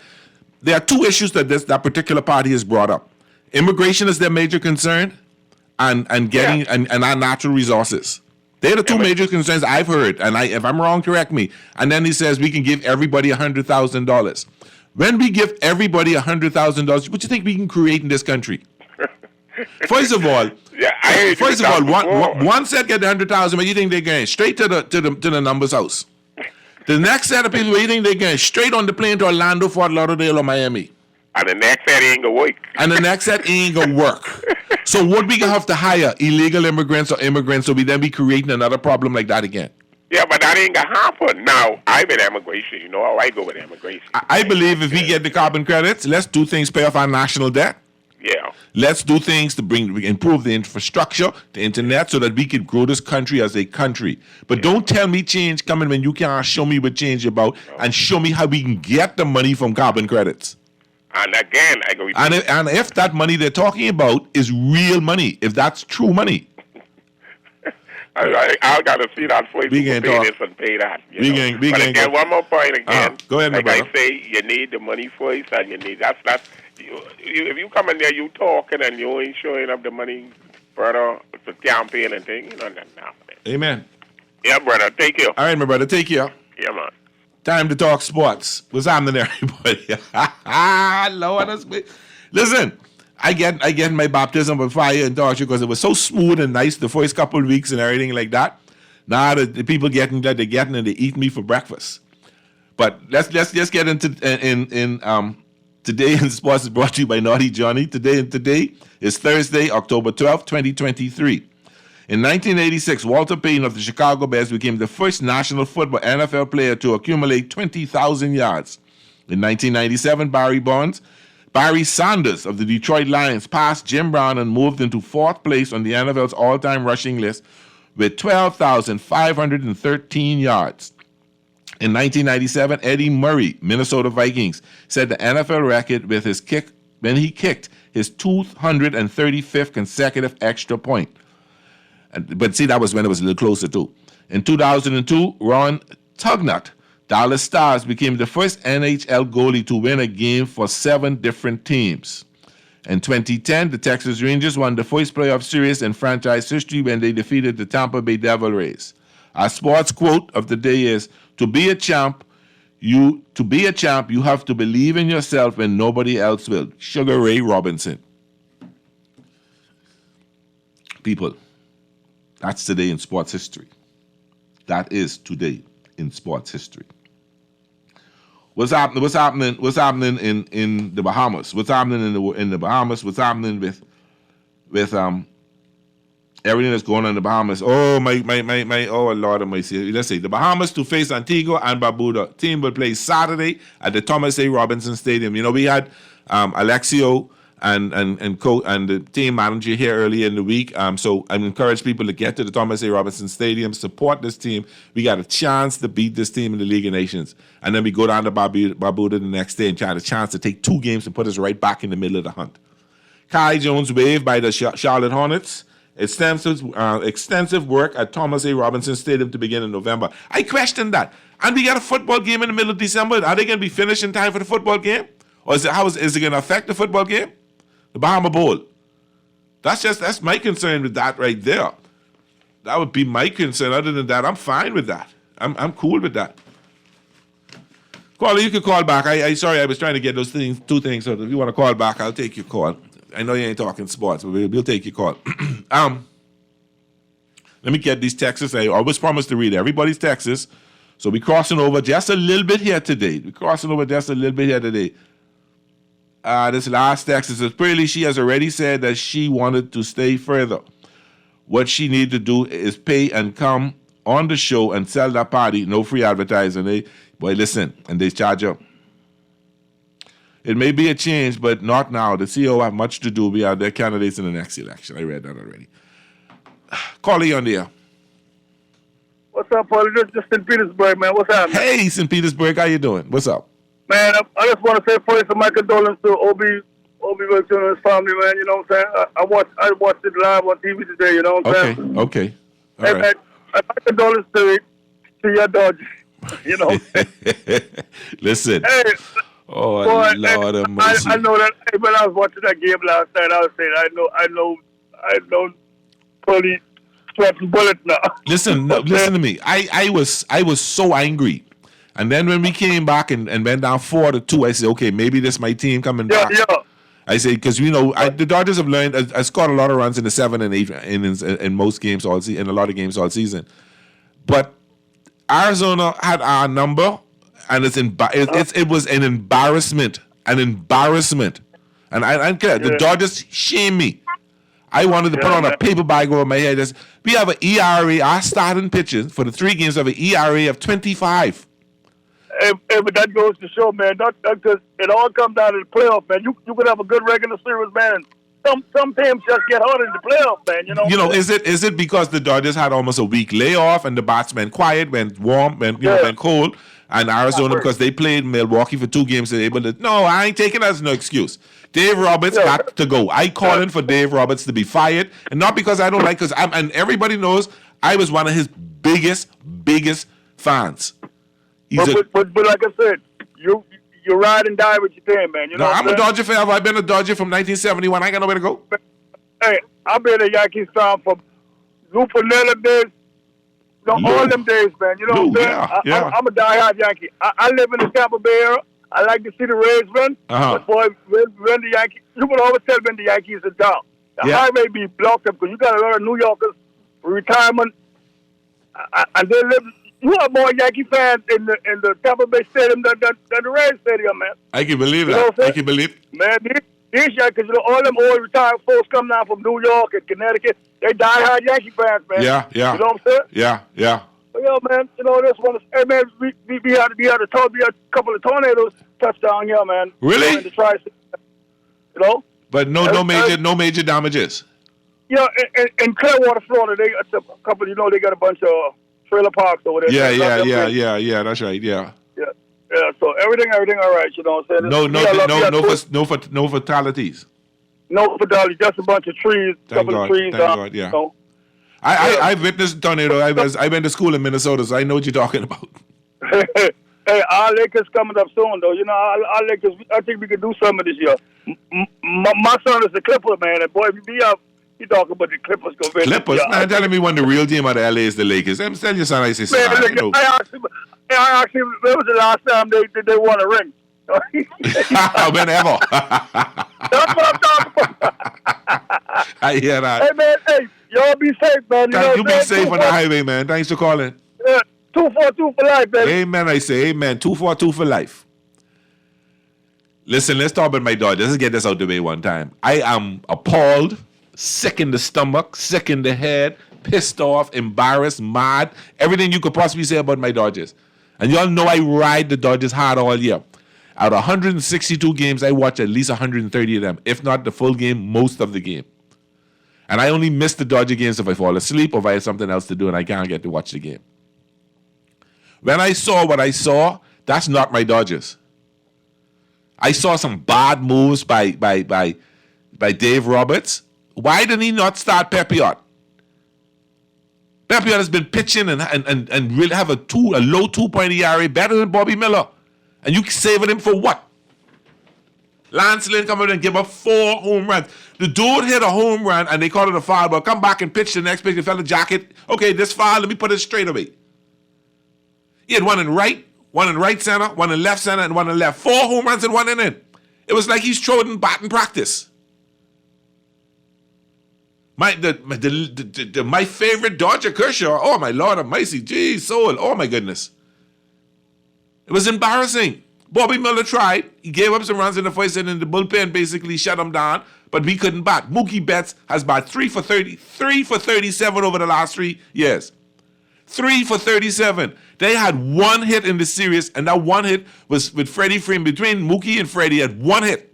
there are two issues that that particular party has brought up. Immigration is their major concern, and getting and our natural resources. They're the two major concerns I've heard. And if I'm wrong, correct me. And then he says we can give everybody $100,000. When we give everybody $100,000, what do you think we can create in this country? First of all, one set get the 100,000, but you think they're going straight to the numbers house. The next set of people, you think they're going straight on the plane to Orlando, Fort Lauderdale, or Miami. And the next set ain't gonna work. And the next set ain't gonna work. So what we gonna have to hire? Illegal immigrants or immigrants, so we then be creating another problem like that again. Yeah, but that ain't gonna happen. Now, I'm in immigration. You know how I go with immigration. I believe if we get the carbon credits, let's do things, pay off our national debt. Yeah. Let's do things to improve the infrastructure, the internet, so that we can grow this country as a country. But don't tell me change coming when you can't show me what change about and show me how we can get the money from carbon credits. And again, I go. And if that money they're talking about is real money, if that's true money. I got to see that first. We can pay talk. this and pay that. We can again, one more point again. Go ahead, my like brother. I say, you need the money first, and you need that's if you come in there, you talking and you ain't showing up the money, brother, for campaign and thing, you know nothing happening. Amen. Yeah, brother. Take care. All right, my brother. Take care. Yeah, man. Time to talk sports. What's happening, everybody? Lord, that's great. Listen, I get my baptism of fire and torture because it was so smooth and nice the first couple of weeks and everything like that. Now the people getting that, they're getting and they eat me for breakfast. But let's just get into today in sports is brought to you by Naughty Johnny. Today is Thursday, October 12th, 2023. In 1986, Walter Payton of the Chicago Bears became the first National Football NFL player to accumulate 20,000 yards. In 1997, Barry Sanders of the Detroit Lions passed Jim Brown and moved into fourth place on the NFL's all-time rushing list with 12,513 yards. In 1997, Eddie Murray, Minnesota Vikings, set the NFL record with his kick when he kicked his 235th consecutive extra point. But see, that was when it was a little closer too. In 2002, Ron Tugnut, Dallas Stars, became the first NHL goalie to win a game for 7 different teams. In 2010, the Texas Rangers won the first playoff series in franchise history when they defeated the Tampa Bay Devil Rays. Our sports quote of the day is, to be a champ, you have to believe in yourself when nobody else will. Sugar Ray Robinson. People, that's today in sports history. That is today in sports history. What's happening in the Bahamas? What's happening in the Bahamas? What's happening with everything that's going on in the Bahamas? Oh my oh Lord of mercy. Let's see. The Bahamas to face Antigua and Barbuda. Team will play Saturday at the Thomas A. Robinson Stadium. You know, we had Alexio and the team manager here earlier in the week. So I encourage people to get to the Thomas A. Robinson Stadium, support this team. We got a chance to beat this team in the League of Nations. And then we go down to Barbuda the next day and try a chance to take 2 games and put us right back in the middle of the hunt. Kai Jones waived by the Charlotte Hornets. Extensive work at Thomas A. Robinson Stadium to begin in November. I question that. And we got a football game in the middle of December. Are they going to be finished in time for the football game? Or is it going to affect the football game? The Bahama Bowl. That's my concern with that right there. That would be my concern. Other than that, I'm fine with that. I'm cool with that. Caller, you can call back. Sorry, I was trying to get those 2 things. So if you want to call back, I'll take your call. I know you ain't talking sports, but we'll take your call. Let me get these texts. I always promise to read everybody's texts. So we're crossing over just a little bit here today. This last text says, apparently she has already said that she wanted to stay further. What she needs to do is pay and come on the show and sell that party. No free advertising. Boy, listen, and they charge up. It may be a change, but not now. The CEO have much to do. We are their candidates in the next election. I read that already. Callie on the air. What's up, Paul? Just in Petersburg, man. What's up, man? Hey, St. Petersburg. How you doing? What's up? Man, I just want to say first my condolences to Obi Wilson and his family, man. You know what I'm saying? I watched it live on TV today. You know what I'm saying? Okay. All right. My condolences to your Dodgers. You know. Listen. Hey. Oh, boy, Lord of mercy. I know that. Hey, when I was watching that game last night, I was saying, I know, Purdy sweating bullets now. Listen to me. I was so angry. And then when we came back and went down 4-2, I said, okay, maybe this is my team coming back. Yeah. I say, because the Dodgers have learned. I scored a lot of runs in the 7 and 8 innings in most games all season, in a lot of games all season. But Arizona had our number, and it was an embarrassment, And I don't care. The Dodgers shame me. I wanted to put on a paper bag over my head. We have an ERA. Our starting pitchers for the 3 games have an ERA of 25. Hey, but that goes to show, man. Because it all comes down to the playoff, man. You could have a good regular series, man. Some teams just get hard in the playoff, man. You know. Is it because the Dodgers had almost a week layoff and the batsmen quiet, went warm, went cold, and Arizona because they played Milwaukee for 2 games, they're able to. No, I ain't taking that as no excuse. Dave Roberts got to go. I call in for Dave Roberts to be fired, and not because I don't like. And everybody knows I was one of his biggest fans. But like I said, you ride and die with your team, man. You know I'm a Dodger fan. I've been a Dodger from 1971. I ain't got nowhere to go. Hey, I've been a Yankees fan from Lou Piniella days. All them days, man. You know what I'm saying? I'm a diehard Yankee. I live in the Tampa Bay area. I like to see the Rays run. But boy, when the Yankees, you would always tell when the Yankees are down. The highway be blocked up because you got a lot of New Yorkers for retirement, and they live. You have more Yankee fans in the Tampa Bay Stadium than the Rays Stadium, man. I can believe that. I can believe. Man, these Yankees, all them old retired folks come down from New York and Connecticut. They diehard Yankee fans, man. Yeah. You know what I'm saying? Yeah. Well, man, this one. Hey, man, we had a couple of tornadoes touch down here, man. Really? In the Tri-State, But no major damages. Yeah, in Clearwater, Florida, it's a couple. They got a bunch of trailer parks over there. Yeah. That's right. Yeah. So everything all right. You know what I'm saying? No fatalities. No fatalities. Just a bunch of trees. Thank God. Yeah. I've witnessed a tornado. I went to school in Minnesota, so I know what you're talking about. Hey, our Lakers coming up soon, though. Our Lakers. I think we can do something this year. My son is a Clipper, man, and boy, you talking about the Clippers. Clippers? Man, telling me when the real team of the LA is the Lakers. I'm telling you, son, I say, I asked him, when was the last time they won a ring? Whenever. That's what I'm talking about. I hear that. Hey, man, y'all be safe, man. You be safe on the highway, man. Thanks for calling. 242 for life, baby. Amen, I say. Amen. 242 for life. Listen, let's talk about my Dodgers. Let's get this out the way one time. I am appalled, sick in the stomach, sick in the head, pissed off, embarrassed, mad, everything you could possibly say about my Dodgers. And y'all know I ride the Dodgers hard all year. Out of 162 games, I watch at least 130 of them, if not the full game, most of the game. And I only miss the Dodger games if I fall asleep or if I have something else to do and I can't get to watch the game. When I saw what I saw, that's not my Dodgers. I saw some bad moves by Dave Roberts. Why didn't he not start Pepiot? Pepiot has been pitching and really have a low 2.0 ERA, better than Bobby Miller. And you saving him for what? Lance Lynn come out and give up 4 home runs. The dude hit a home run and they called it a foul, but come back and pitch the next pitch. The fella jacket. Okay, this foul, let me put it straight away. He had one in right center, one in left center, and one in left. 4 home runs in 1 inning. It was like he's throwing bat in practice. My favorite Dodger, Kershaw. Oh my Lord Almighty, geez, soul. Oh my goodness. It was embarrassing. Bobby Miller tried. He gave up some runs in the first inning. The bullpen basically shut him down, but we couldn't bat. Mookie Betts has batted 3 for 37 over the last 3 years. 3 for 37. They had 1 hit in the series, and that 1 hit was with Freddie Freeman. Between Mookie and Freddie, had 1 hit.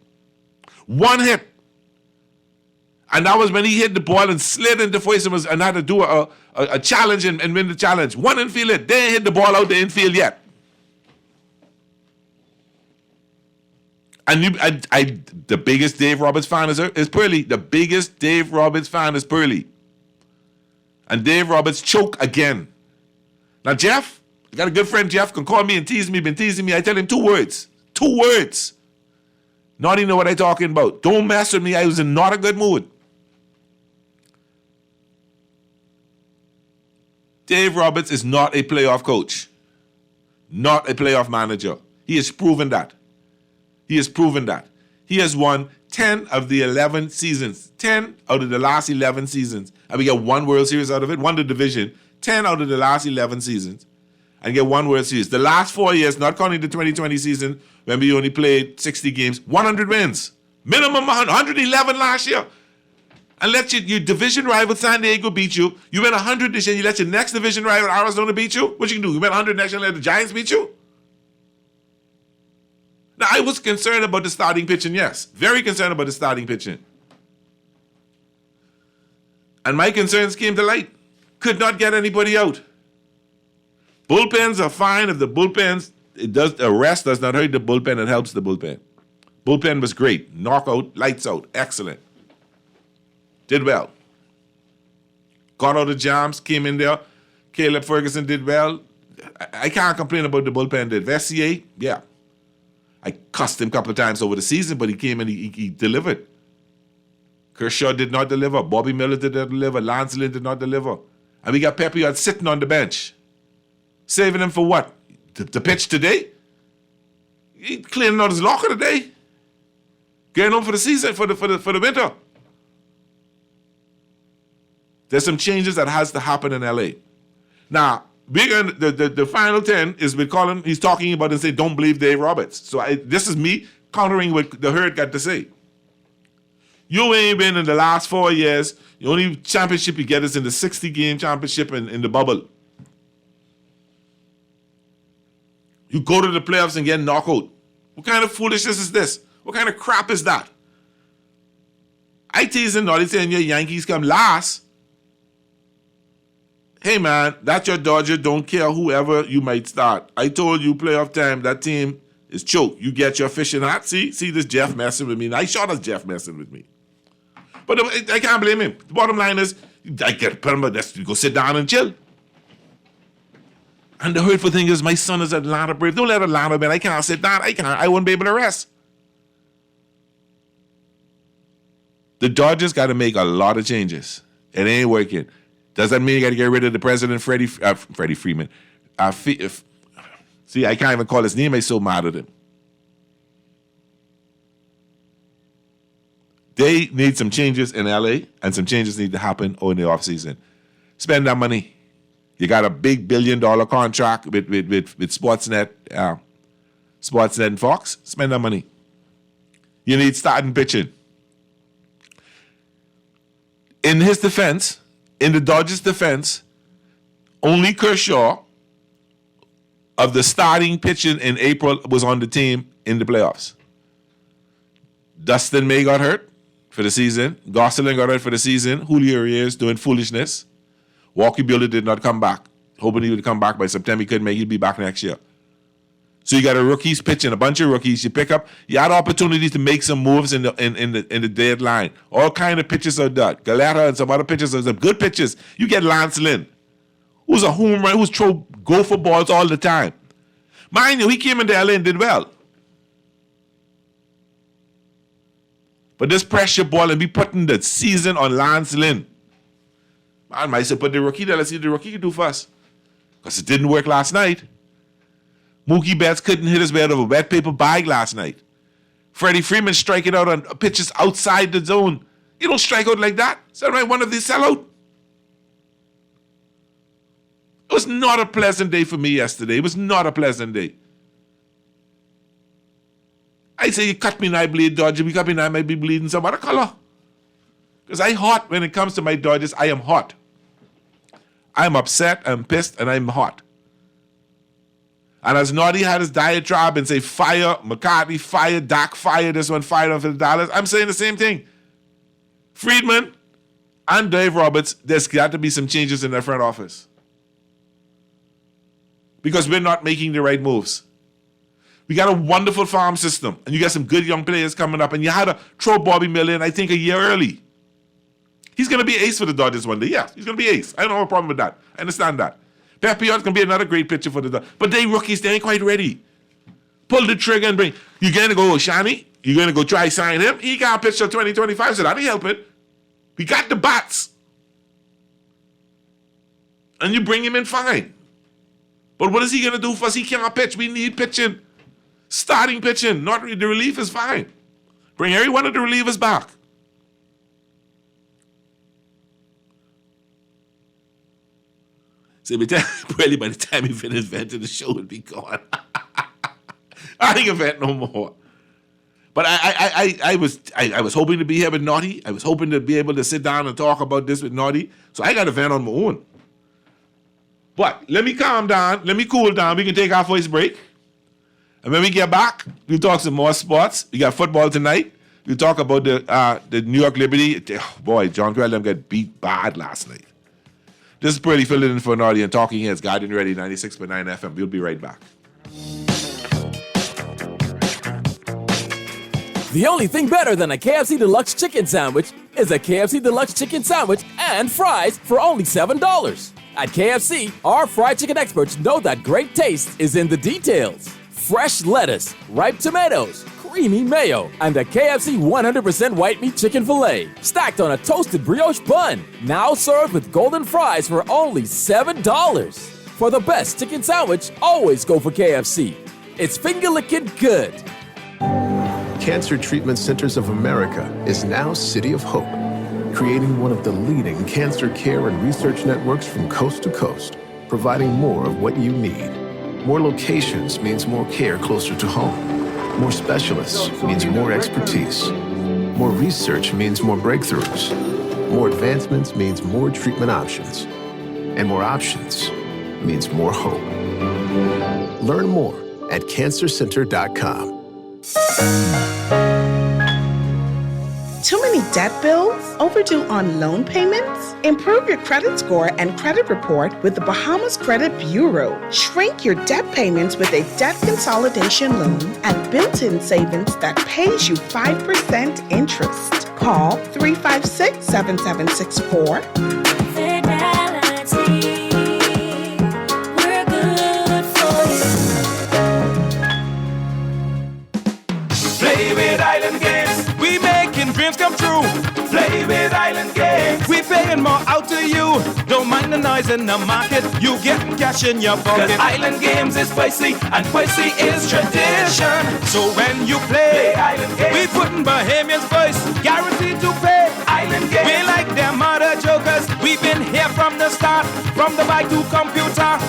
1 hit. And that was when he hit the ball and slid into first and had to do a challenge and win the challenge. 1 infield hit. They ain't hit the ball out the infield yet. And the biggest Dave Roberts fan is Purley. The biggest Dave Roberts fan is Purley. And Dave Roberts choke again. Now, Jeff, I got a good friend, Jeff, can call me and tease me, been teasing me. I tell him 2 words. 2 words. Not even know what I'm talking about. Don't mess with me. I was in not a good mood. Dave Roberts is not a playoff coach. Not a playoff manager. He has proven that. He has proven that. He has won 10 of the 11 seasons. 10 out of the last 11 seasons. And we get 1 World Series out of it, 1 the division. 10 out of the last 11 seasons. And get 1 World Series. The last 4 years, not counting the 2020 season, when we only played 60 games, 100 wins. Minimum 111 last year. And let your division rival San Diego beat you. You win 100 this year, you let your next division rival Arizona beat you? What you can do? You win 100 next year and let the Giants beat you? Now, I was concerned about the starting pitching, yes. Very concerned about the starting pitching. And my concerns came to light. Could not get anybody out. Bullpens are fine if the bullpens, the rest does not hurt the bullpen, it helps the bullpen. Bullpen was great. Knockout, lights out, excellent. Did well. got out of jams, came in there. Caleb Ferguson did well. I can't complain about the bullpen did. Vessier, yeah. I cussed him a couple of times over the season, but he came and he delivered. Kershaw did not deliver. Bobby Miller did not deliver. Lance Lynn did not deliver. And we got Pepiot sitting on the bench. Saving him for what? The pitch today? He cleaning out his locker today. Getting home for the season, for the winter. There's some changes that has to happen in LA. Now, the final 10 is with Colin. He's talking about and say, don't believe Dave Roberts. So this is me countering what the herd got to say. You ain't been in the last 4 years. The only championship you get is in the 60-game championship in the bubble. You go to the playoffs and get knocked out. What kind of foolishness is this? What kind of crap is that? I teasing Noddy saying your Yankees come last. Hey man, that's your Dodger. Don't care whoever you might start. I told you playoff time, that team is choked. You get your fishing hat. See this Jeff messing with me. I saw this Jeff messing with me. But I can't blame him. The bottom line is, I get let's go sit down and chill. And the hurtful thing is, my son is Atlanta Braves. Don't let Atlanta, man. I can't sit down. I won't be able to rest. The Dodgers got to make a lot of changes. It ain't working. Does that mean you got to get rid of the president, Freddie Freeman? See, I can't even call his name. I'm so mad at him. They need some changes in LA, and some changes need to happen in the offseason. Spend that money. You got a big $1 billion contract with Sportsnet and Fox. Spend that money. You need starting pitching. In his defense, in the Dodgers' defense, only Kershaw of the starting pitching in April was on the team in the playoffs. Dustin May got hurt for the season. Gosselin got hurt for the season. Julio Urias doing foolishness. Walker Buehler did not come back. Hoping he would come back by September. He couldn't make it. He'd be back next year. So you got a rookies pitching, a bunch of rookies. You pick up. You had opportunities to make some moves in the deadline. All kind of pitches are done. Galetta and some other pitches are some good pitches. You get Lance Lynn, who's a home run, who's go for balls all the time. Mind you, he came into LA and did well. But this pressure ball and be putting the season on Lance Lynn. Man, might say put the rookie there. Let's see what the rookie can do first. Because it didn't work last night. Mookie Betts couldn't hit his way out of a wet paper bag last night. Freddie Freeman striking out on pitches outside the zone. You don't strike out like that. Is that right? One of these sell out? It was not a pleasant day for me yesterday. It was not a pleasant day. I say you cut me and I bleed Dodger. You cut me and I might be bleeding some other color. Because I'm hot when it comes to my Dodgers. I am hot. I'm upset, I'm pissed, and I'm hot. And as Noddy had his diatribe and say, fire McCarthy, fire Dak, fire this one, fire them for the Dallas, I'm saying the same thing. Friedman and Dave Roberts, there's got to be some changes in their front office. Because we're not making the right moves. We got a wonderful farm system, and you got some good young players coming up, and you had to throw Bobby Miller in, I think, a year early. He's going to be ace for the Dodgers one day. Yeah, he's going to be ace. I don't have a problem with that. I understand that. Pepiot's going to be another great pitcher for the Dodgers. But they rookies, they ain't quite ready. Pull the trigger and bring. You're going to go Shani? You're going to go try sign him? He can't pitch till 2025, so that ain't helping. We got the bats. And you bring him in fine. But what is he going to do for us? He can't pitch. We need pitching. Starting pitching. Not the relief is fine. Bring every one of the relievers back. So probably by the time he finished venting, the show would be gone. I ain't gonna vent no more. But I was hoping to be here with Noddy. I was hoping to be able to sit down and talk about this with Noddy. So I got to vent on my own. But let me calm down. Let me cool down. We can take our first break. And when we get back, we'll talk some more sports. We got football tonight. We'll talk about the New York Liberty. Oh, boy, John Crowell got beat bad last night. This is Pretty filling in for Noddy and Talking Heads, Guardian Radio 96.9 FM. We'll be right back. The only thing better than a KFC Deluxe Chicken Sandwich is a KFC Deluxe Chicken Sandwich and fries for only $7. At KFC, our fried chicken experts know that great taste is in the details. Fresh lettuce, ripe tomatoes, creamy mayo, and a KFC 100% white meat chicken filet, stacked on a toasted brioche bun. Now served with golden fries for only $7. For the best chicken sandwich, always go for KFC. It's finger-licking good. Cancer Treatment Centers of America is now City of Hope, creating one of the leading cancer care and research networks from coast to coast, providing more of what you need. More locations means more care closer to home. More specialists means more expertise. More research means more breakthroughs. More advancements means more treatment options. And more options means more hope. Learn more at cancercenter.com. Too many debt bills? Overdue on loan payments? Improve your credit score and credit report with the Bahamas Credit Bureau. Shrink your debt payments with a debt consolidation loan and built-in savings that pays you 5% interest. Call 356-7764. Play with Island Games. We making dreams come true. Play with Island Games. We paying more out to you. Don't mind the noise in the market. You get cash in your pocket. 'Cause Island Games is spicy and spicy is tradition. So when you play Island Games, we putting Bahamians first. Guaranteed to pay. Island Games. We like them other jokers. We've been here from the start. From the bike to computer.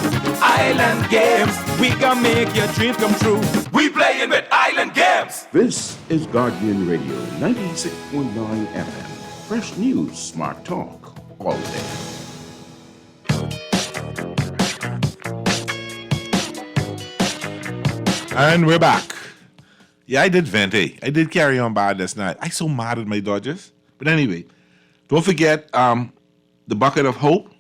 Island Games. We gonna make your dreams come true. We playing with Island Games. This is Guardian Radio 96.9 FM. Fresh news, smart talk, all day. And we're back. Yeah, I did vent, eh? I did carry on bad last night. I so mad at my Dodgers. But anyway, don't forget the Bucket of Hope.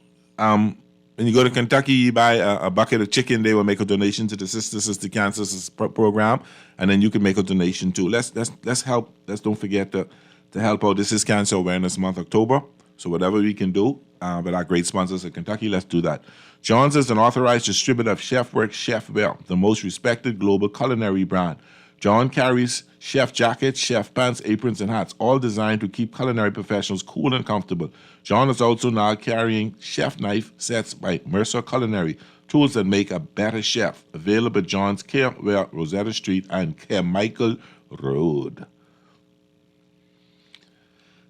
When you go to Kentucky, you buy a bucket of chicken. They will make a donation to the Sister Cancer program, and then you can make a donation too. Let's help. Let's don't forget to help out. This is Cancer Awareness Month, October. So whatever we can do with our great sponsors at Kentucky, let's do that. John's is an authorized distributor of Chefworks Chefware, the most respected global culinary brand. John carries chef jackets, chef pants, aprons, and hats, all designed to keep culinary professionals cool and comfortable. John is also now carrying chef knife sets by Mercer Culinary, tools that make a better chef. Available at John's Careware, Rosetta Street, and Carmichael Road.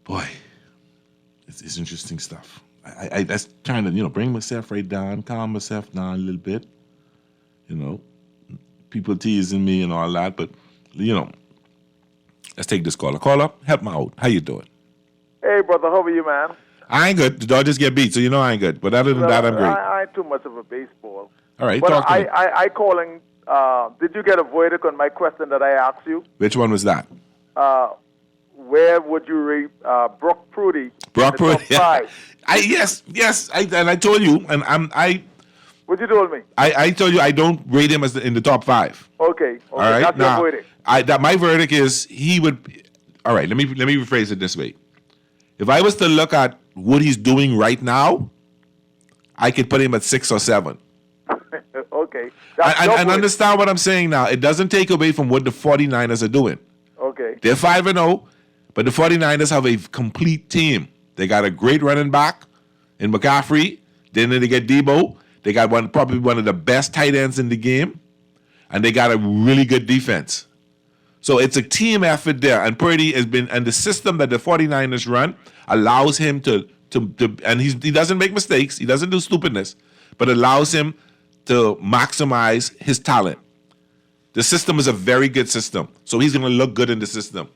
Boy, it's interesting stuff. I that's trying to, bring myself right down, calm myself down a little bit. People teasing me and all that, but, let's take this caller. Caller, help me out. How you doing? Hey, brother, how are you, man? I ain't good. The Dodgers get beat, so you know I ain't good. But other than that, I'm great. I ain't too much of a baseball. All right, but talk to me. I calling, did you get a verdict on my question that I asked you? Which one was that? Where would you rate Brock Prudy? Brock Prudy. Top 5? Yes. I told you, and What you told me? I told you I don't rate him as in the top 5. Okay. All right. That's now, your verdict. my verdict is he would. All right. Let me rephrase it this way. If I was to look at what he's doing right now, I could put him at 6 or 7. Okay. And understand what I'm saying now. It doesn't take away from what the 49ers are doing. Okay. They're 5-0, but the 49ers have a complete team. They got a great running back in McCaffrey. Then they get Debo. They got probably one of the best tight ends in the game. And they got a really good defense. So it's a team effort there. And Purdy has been, and the system that the 49ers run allows him to and he doesn't make mistakes. He doesn't do stupidness, but allows him to maximize his talent. The system is a very good system. So he's going to look good in the system.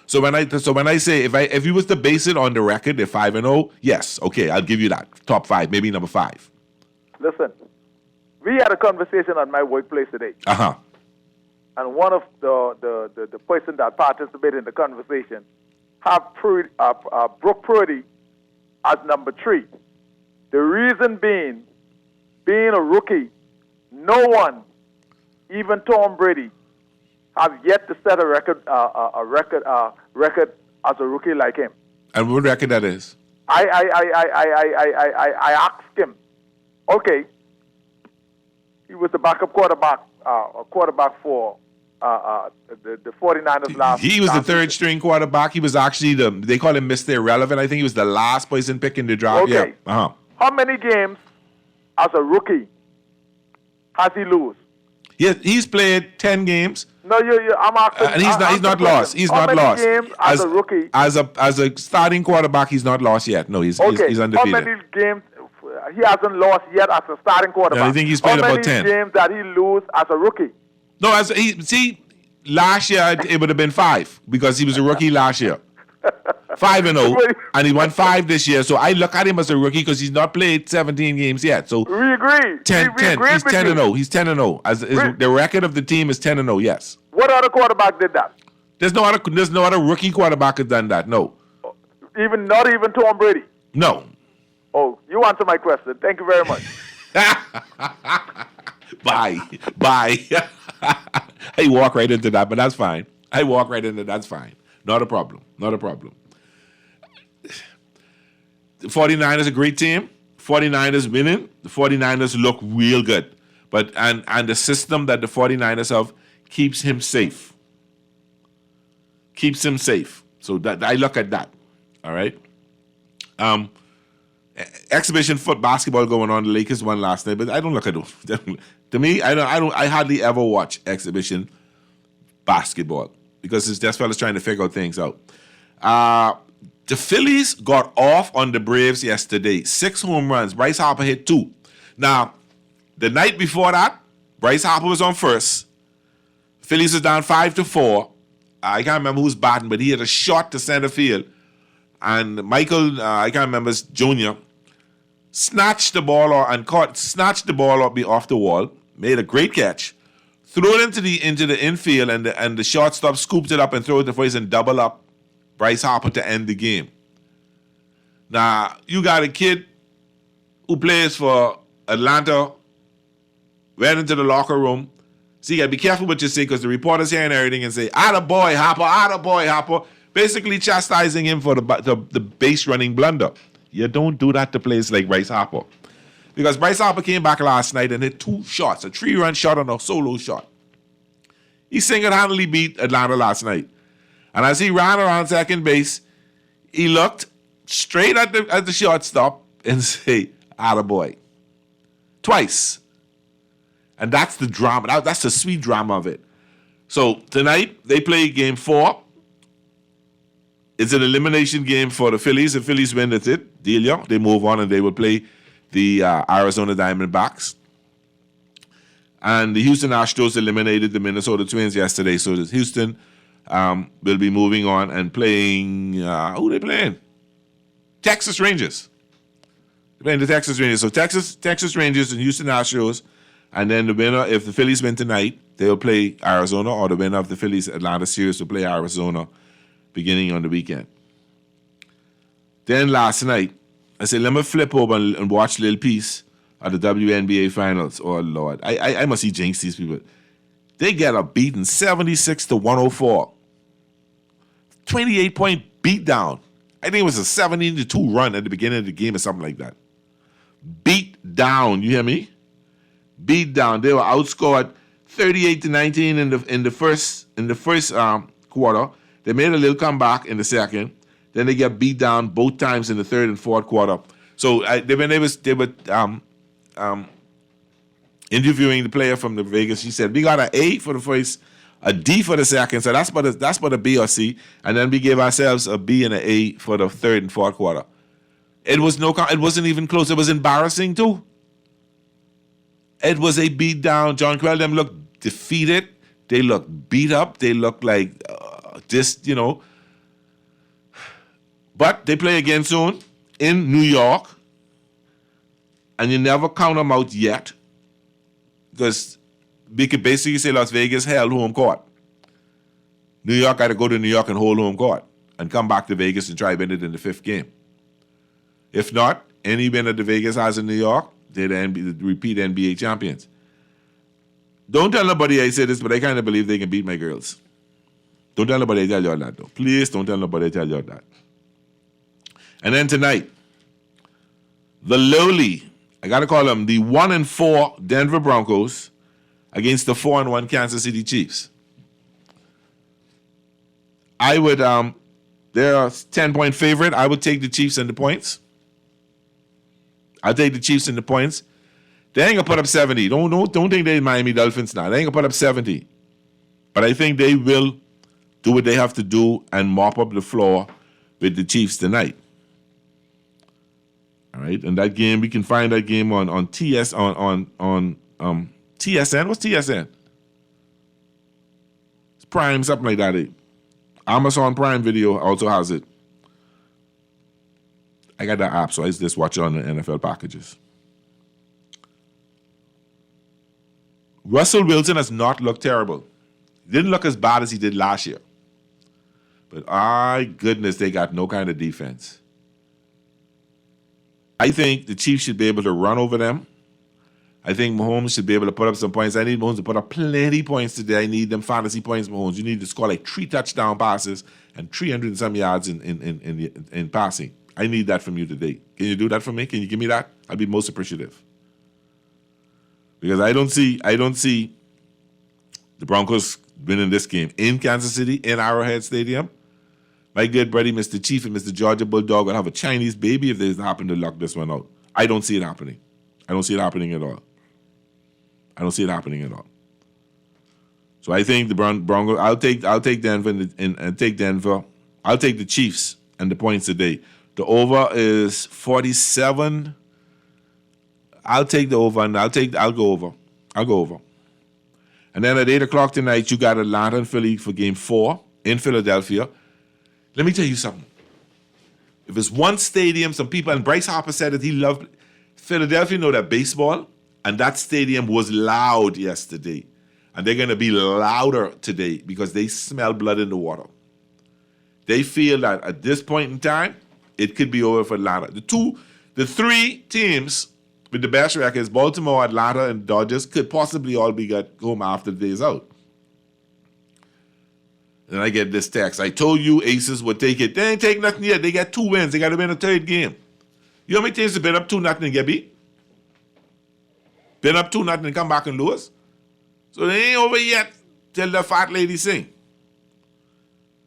So when I say if you was to base it on the record, they're 5-0, yes, okay, I'll give you that. Top 5, maybe number 5. Listen, we had a conversation at my workplace today. Uh-huh. And one of the person that participated in the conversation have Brock Purdy as number 3. The reason being a rookie, no one, even Tom Brady, have yet to set a record as a rookie like him. And what record that is? I asked him, okay, he was the backup quarterback for the 49ers last. He was the third string quarterback. He was actually they call him Mr. Irrelevant. I think he was the last person pick in the draft. Okay. Yeah. Uh-huh. How many games as a rookie has he lose? Yeah, he's played 10 games. No, I'm asking. And he's not lost. He's not lost. How many games as a rookie? As a starting quarterback, he's not lost yet. No, he's undefeated. How many games he hasn't lost yet as a starting quarterback? No, I think he's played about 10. How many games that he lose as a rookie? No, last year it would have been 5 because he was a rookie last year. 5-0, and he won 5 this year. So I look at him as a rookie because he's not played 17 games yet. So we agree. 10. He's 10-0. He's 10-0. The record of the team is 10-0. Yes. What other quarterback did that? There's no other rookie quarterback has done that. No. Not even Tom Brady. No. Oh, you answer my question. Thank you very much. Bye. I walk right into that, but that's fine. That's fine. Not a problem. The 49ers a great team. 49ers winning. The 49ers look real good. But and the system that the 49ers have keeps him safe. So that I look at that. All right. Exhibition foot basketball going on. The Lakers won last night, but I don't look at them. To me, I hardly ever watch exhibition basketball because it's just fellas trying to figure out things out. The Phillies got off on the Braves yesterday. 6 home runs. Bryce Harper hit 2. Now, the night before that, Bryce Harper was on first. Phillies was down 5-4. I can't remember who's batting, but he had a shot to center field. And Michael, I can't remember, Jr., snatched the ball off the wall, made a great catch, threw it into the infield, and the shortstop scooped it up and threw it to first and double up Bryce Harper to end the game. Now, you got a kid who plays for Atlanta, went into the locker room. So you got to be careful what you say because the reporters hearing everything and say, attaboy, Harper, basically chastising him for the base running blunder. You don't do that to players like Bryce Harper. Because Bryce Harper came back last night and hit 2 shots, a 3-run shot and a solo shot. He single-handedly beat Atlanta last night. And as he ran around second base, he looked straight at the shortstop and said, attaboy. Twice. And that's the drama. That's the sweet drama of it. So tonight, they play game 4. It's an elimination game for the Phillies. The Phillies win, that's it. Delia. They move on and they will play the Arizona Diamondbacks. And the Houston Astros eliminated the Minnesota Twins yesterday. So Houston will be moving on and playing, who are they playing? Texas Rangers. They're playing the Texas Rangers. So Texas Rangers and Houston Astros. And then the winner, if the Phillies win tonight, they'll play Arizona, or the winner of the Phillies-Atlanta series will play Arizona beginning on the weekend. Then last night, I said, let me flip over and watch a little piece of the WNBA Finals. Oh, Lord. I must see jinx these people. They get a beaten 76-104. 28-point beatdown. I think it was a 17-2 run at the beginning of the game or something like that. Beat down. You hear me? Beat down. They were outscored 38-19 in the first quarter. They made a little comeback in the second. Then they get beat down both times in the third and fourth quarter. So they were interviewing the player from the Vegas. She said, we got an A for the first, a D for the second. So that's about a B or C. And then we gave ourselves a B and an A for the third and fourth quarter. It wasn't even close. It was embarrassing too. It was a beat down. John Quell, them looked defeated. They looked beat up. They looked like But they play again soon in New York. And you never count them out yet. Because we could basically say Las Vegas held home court. New York got to go to New York and hold home court and come back to Vegas and try to win it in the 5th game. If not, any win that the Vegas has in New York, they're the repeat NBA champions. Don't tell nobody I say this, but I kind of believe they can beat my girls. Don't tell nobody I tell you all that, though. Please don't tell nobody I tell you all that. And then tonight, the lowly, I got to call them the 1-4 Denver Broncos against the 4-1 Kansas City Chiefs. I would, they're a 10-point favorite. I would take the Chiefs and the points. I'll take the Chiefs and the points. They ain't gonna put up 70. Don't think they're Miami Dolphins now. They ain't gonna put up 70. But I think they will do what they have to do and mop up the floor with the Chiefs tonight. All right, and that game, we can find that game on TSN. What's TSN? It's Prime, something like that. Amazon Prime Video also has it. I got that app, so I just watch it on the NFL packages. Russell Wilson has not looked terrible. He didn't look as bad as he did last year. But my goodness, they got no kind of defense. I think the Chiefs should be able to run over them. I think Mahomes should be able to put up some points. I need Mahomes to put up plenty points today. I need them fantasy points, Mahomes. You need to score like 3 touchdown passes and 300 and some yards in passing. I need that from you today. Can you do that for me? Can you give me that? I'd be most appreciative. Because I don't see the Broncos winning this game in Kansas City, in Arrowhead Stadium. My good buddy, Mr. Chief and Mr. Georgia Bulldog will have a Chinese baby if they happen to lock this one out. I don't see it happening. I don't see it happening at all. So I think the Broncos. I'll take Denver and take Denver. I'll take the Chiefs and the points today. The over is 47. I'll take the over and I'll go over. And then at 8 o'clock tonight, you got Atlanta and Philly for game 4 in Philadelphia. Let me tell you something. If it's one stadium, some people, and Bryce Harper said that he loved Philadelphia, know that baseball, and that stadium was loud yesterday. And they're going to be louder today because they smell blood in the water. They feel that at this point in time, it could be over for Atlanta. The 3 teams with the best records, Baltimore, Atlanta, and Dodgers, could possibly all be got home after the day's out. And I get this text. I told you Aces would take it. They ain't take nothing yet. They got 2 wins. They got to win a 3rd game. You know how many teams have been up 2-0 and get beat? Been up 2-0 and come back and lose? So they ain't over yet till the fat lady sing.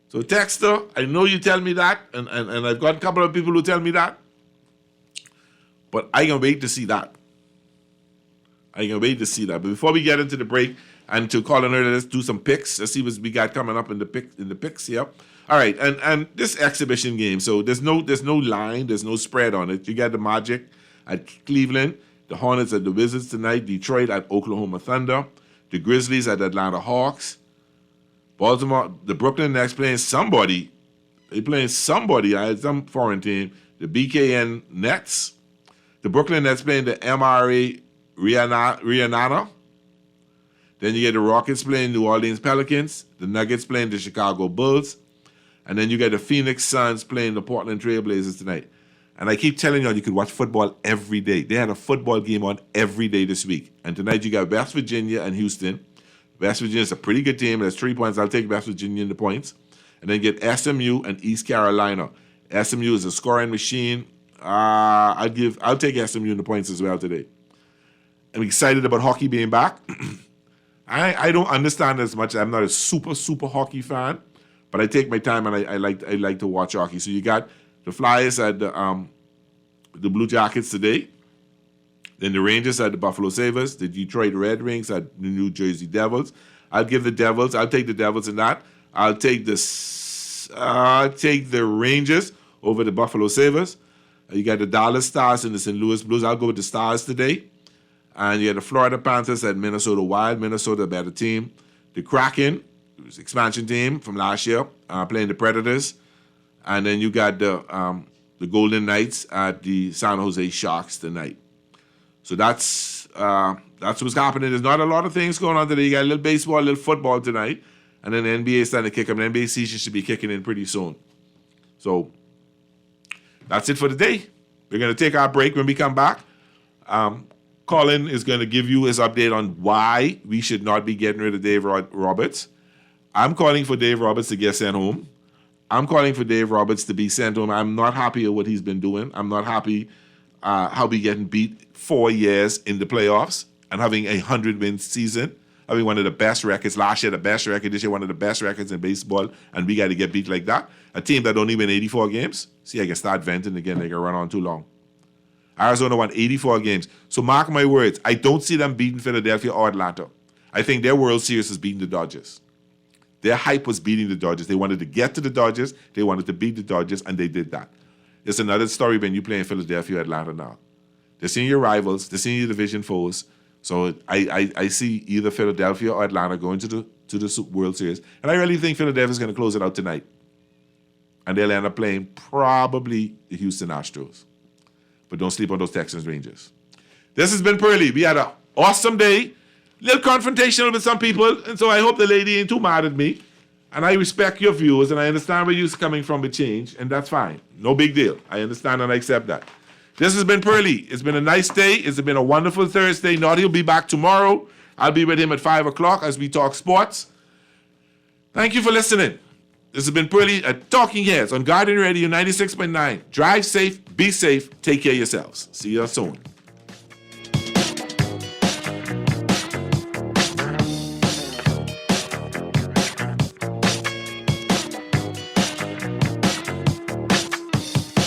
So Texter, I know you tell me that, and I've got a couple of people who tell me that, but I can wait to see that. But before we get into the break and to call in earlier, let's do some picks. Let's see what we got coming up in the picks here. All right, and this exhibition game, so there's no line, there's no spread on it. You got the Magic at Cleveland, the Hornets at the Wizards tonight, Detroit at Oklahoma Thunder, the Grizzlies at Atlanta Hawks, Baltimore, the Brooklyn Nets playing somebody. Some foreign team, the BKN Nets. The Brooklyn Nets playing the MRA Rihanna. Then you get the Rockets playing New Orleans Pelicans. The Nuggets playing the Chicago Bulls. And then you get the Phoenix Suns playing the Portland Trail Blazers tonight. And I keep telling you could watch football every day. They had a football game on every day this week. And tonight you got West Virginia and Houston. West Virginia is a pretty good team. There's 3 points. I'll take West Virginia in the points. And then get SMU and East Carolina. SMU is a scoring machine. I'll take SMU in the points as well today. I'm excited about hockey being back. I don't understand as much. I'm not a super hockey fan, but I take my time and I like to watch hockey. So you got the Flyers at the Blue Jackets today. Then the Rangers at the Buffalo Sabres. The Detroit Red Wings at the New Jersey Devils. I'll take the Devils in that. I'll take the Rangers over the Buffalo Sabres. You got the Dallas Stars and the St. Louis Blues. I'll go with the Stars today. And you got the Florida Panthers at Minnesota Wild. Minnesota, a better team. The Kraken, expansion team from last year, playing the Predators. And then you got the Golden Knights at the San Jose Sharks tonight. So that's what's happening. There's not a lot of things going on today. You got a little baseball, a little football tonight. And then the NBA is starting to kick up. The NBA season should be kicking in pretty soon. So that's it for today. We're going to take our break. When we come back, Colin is going to give you his update on why we should not be getting rid of Dave Roberts. I'm calling for Dave Roberts to get sent home. I'm calling for Dave Roberts to be sent home. I'm not happy with what he's been doing. I'm not happy how we getting beat 4 years in the playoffs and having a 100-win season, having one of the best records. Last year, the best record. This year, one of the best records in baseball, and we got to get beat like that. A team that don't even 84 games. See, I can start venting again. They can run on too long. Arizona won 84 games. So mark my words, I don't see them beating Philadelphia or Atlanta. I think their World Series is beating the Dodgers. Their hype was beating the Dodgers. They wanted to get to the Dodgers. They wanted to beat the Dodgers, and they did that. It's another story when you play in Philadelphia or Atlanta now. They're seeing your rivals. They're seeing your division foes. So I see either Philadelphia or Atlanta going to the World Series. And I really think Philadelphia's going to close it out tonight. And they'll end up playing probably the Houston Astros. But don't sleep on those Texans Rangers. This has been Pearly. We had an awesome day. Little confrontational with some people, and so I hope the lady ain't too mad at me. And I respect your views, and I understand where you're coming from with change, and that's fine. No big deal. I understand and I accept that. This has been Pearly. It's been a nice day. It's been a wonderful Thursday. Naughty will be back tomorrow. I'll be with him at 5 o'clock as we talk sports. Thank you for listening. This has been Pearly at Talking Heads on Garden Radio 96.9. Drive safe, be safe, take care of yourselves. See you soon.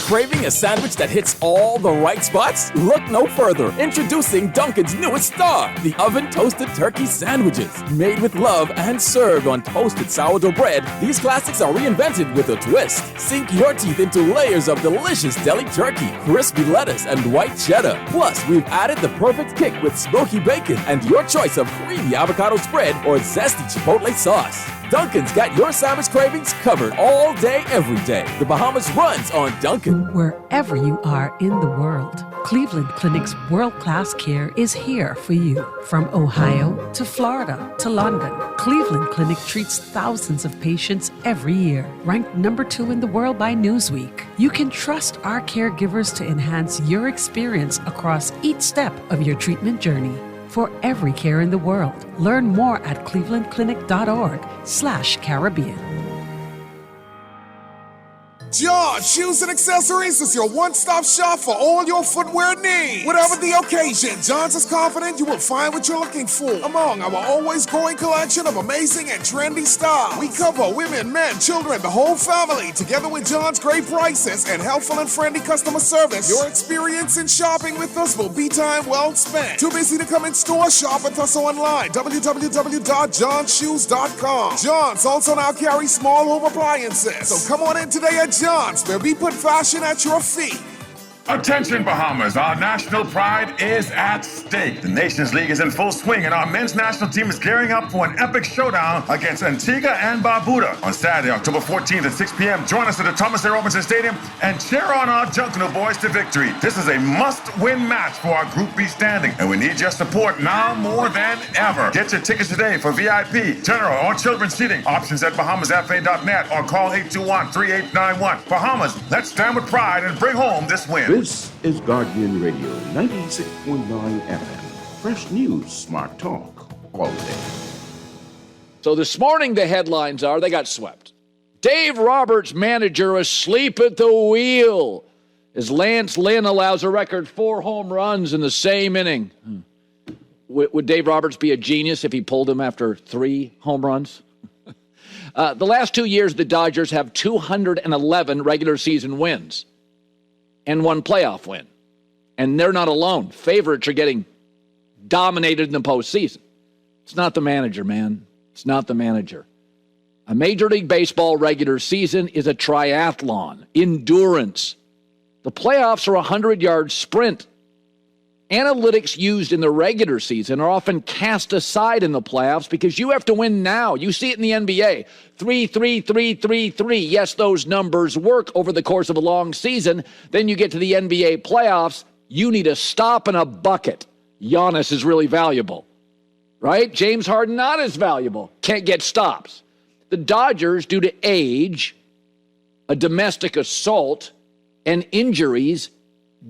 Craving a sandwich that hits all the right spots? Look no further. Introducing Dunkin's newest star, the oven-toasted turkey sandwiches. Made with love and served on toasted sourdough bread, these classics are reinvented with a twist. Sink your teeth into layers of delicious deli turkey, crispy lettuce, and white cheddar. Plus, we've added the perfect kick with smoky bacon and your choice of creamy avocado spread or zesty chipotle sauce. Dunkin's got your sandwich cravings covered all day, every day. The Bahamas runs on Dunkin'. Wherever you are in the world, Cleveland Clinic's world-class care is here for you. From Ohio to Florida to London, Cleveland Clinic treats thousands of patients every year. Ranked number 2 in the world by Newsweek, you can trust our caregivers to enhance your experience across each step of your treatment journey. For every care in the world, learn more at clevelandclinic.org/Caribbean. John Shoes and Accessories is your one-stop shop for all your footwear needs. Whatever the occasion, John's is confident you will find what you're looking for among our always growing collection of amazing and trendy styles. We cover women, men, children, the whole family. Together with John's great prices and helpful and friendly customer service, your experience in shopping with us will be time well spent. Too busy to come in store? Shop with us online, www.johnshoes.com. John's also now carries small home appliances. So come on in today at John's, where we put fashion at your feet. Attention, Bahamas. Our national pride is at stake. The Nations League is in full swing, and our men's national team is gearing up for an epic showdown against Antigua and Barbuda. On Saturday, October 14th at 6 p.m., join us at the Thomas A. Robinson Stadium and cheer on our Junkanoo boys to victory. This is a must-win match for our Group B standing, and we need your support now more than ever. Get your tickets today for VIP, general, or children's seating. Options at bahamasfa.net or call 821-3891. Bahamas, let's stand with pride and bring home this win. This is Guardian Radio 96.9 FM. Fresh news, smart talk, all day. So this morning the headlines are they got swept. Dave Roberts' manager asleep at the wheel as Lance Lynn allows a record 4 home runs in the same inning. Would Dave Roberts be a genius if he pulled him after 3 home runs? The last 2 years, the Dodgers have 211 regular season wins and 1 playoff win. And they're not alone. Favorites are getting dominated in the postseason. It's not the manager, man. It's not the manager. A Major League Baseball regular season is a triathlon, endurance. The playoffs are a 100-yard sprint. Analytics used in the regular season are often cast aside in the playoffs because you have to win now. You see it in the NBA. 3-3-3-3-3. Yes, those numbers work over the course of a long season. Then you get to the NBA playoffs. You need a stop and a bucket. Giannis is really valuable, right? James Harden not as valuable. Can't get stops. The Dodgers, due to age, a domestic assault, and injuries,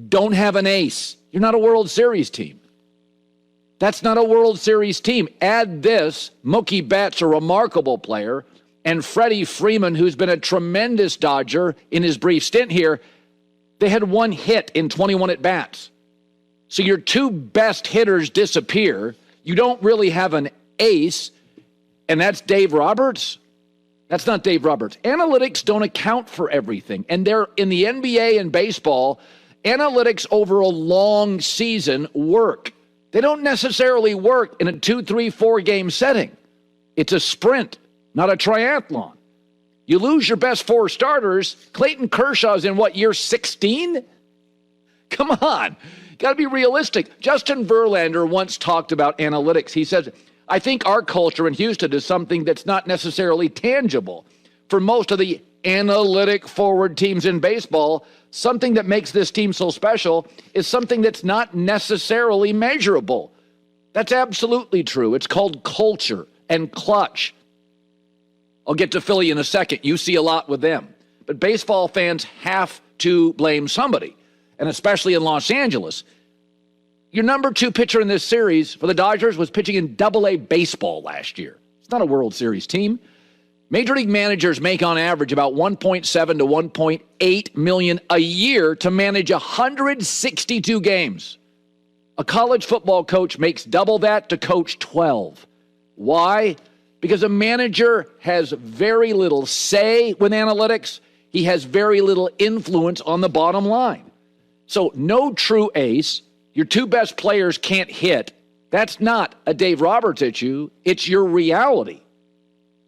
don't have an ace. You're not a World Series team. That's not a World Series team. Add this, Mookie Betts, a remarkable player, and Freddie Freeman, who's been a tremendous Dodger in his brief stint here, they had 1 hit in 21 at-bats. So your 2 best hitters disappear. You don't really have an ace, and that's Dave Roberts. That's not Dave Roberts. Analytics don't account for everything. And they're in the NBA and baseball, analytics over a long season work. They don't necessarily work in a 2, 3, 4 game setting. It's a sprint, not a triathlon. You lose your best 4 starters. Clayton Kershaw's in what, year 16? Come on. Got to be realistic. Justin Verlander once talked about analytics. He says, I think our culture in Houston is something that's not necessarily tangible. For most of the analytic forward teams in baseball, something that makes this team so special is something that's not necessarily measurable. That's absolutely true. It's called culture and clutch. I'll get to Philly in a second. You see a lot with them. But baseball fans have to blame somebody, and especially in Los Angeles. Your number 2 pitcher in this series for the Dodgers was pitching in Double-A baseball last year. It's not a World Series team. Major League managers make on average about $1.7 to $1.8 million a year to manage 162 games. A college football coach makes double that to coach 12. Why? Because a manager has very little say with analytics. He has very little influence on the bottom line. So no true ace. Your 2 best players can't hit. That's not a Dave Roberts issue. It's your reality.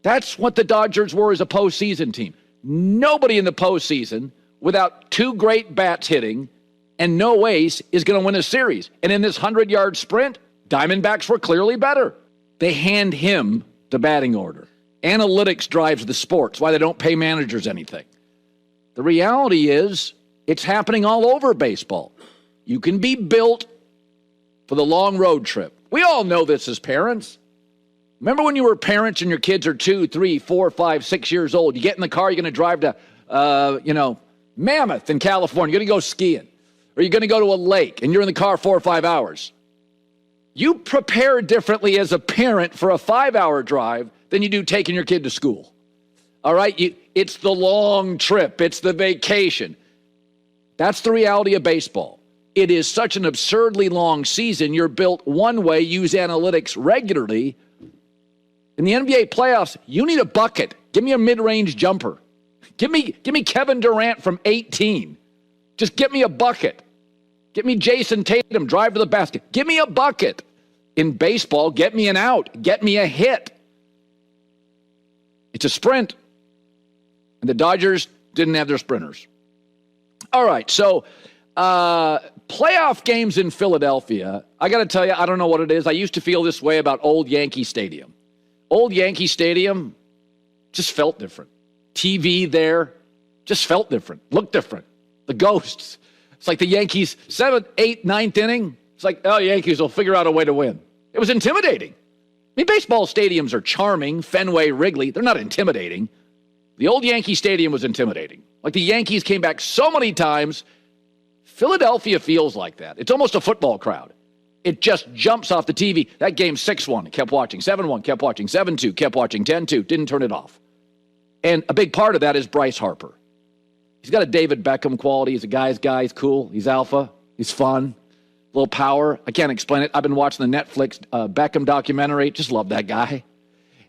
That's what the Dodgers were as a postseason team. Nobody in the postseason without 2 great bats hitting and no ace is going to win a series. And in this 100-yard sprint, Diamondbacks were clearly better. They hand him the batting order. Analytics drives the sport. It's why they don't pay managers anything. The reality is it's happening all over baseball. You can be built for the long road trip. We all know this as parents. Remember when you were parents and your kids are 2, 3, 4, 5, 6 years old? You get in the car, you're going to drive to, Mammoth in California. You're going to go skiing. Or you're going to go to a lake, and you're in the car 4 or 5 hours. You prepare differently as a parent for a 5-hour drive than you do taking your kid to school. All right? It's the long trip. It's the vacation. That's the reality of baseball. It is such an absurdly long season. You're built one way, use analytics regularly. In the NBA playoffs, you need a bucket. Give me a mid-range jumper. Give me Kevin Durant from 18. Just get me a bucket. Get me Jason Tatum, drive to the basket. Give me a bucket. In baseball, get me an out. Get me a hit. It's a sprint. And the Dodgers didn't have their sprinters. All right, so playoff games in Philadelphia, I got to tell you, I don't know what it is. I used to feel this way about old Yankee Stadium. Old Yankee Stadium just felt different. TV there just felt different, looked different. The ghosts. It's like the Yankees, 7th, 8th, 9th inning. It's like, oh, Yankees will figure out a way to win. It was intimidating. I mean, baseball stadiums are charming. Fenway, Wrigley, they're not intimidating. The old Yankee Stadium was intimidating. Like the Yankees came back so many times. Philadelphia feels like that. It's almost a football crowd. It just jumps off the TV. That game 6-1, kept watching. 7-1, kept watching. 7-2, kept watching. 10-2, didn't turn it off. And a big part of that is Bryce Harper. He's got a David Beckham quality. He's a guy's guy. He's cool. He's alpha. He's fun. A little power. I can't explain it. I've been watching the Netflix Beckham documentary. Just love that guy.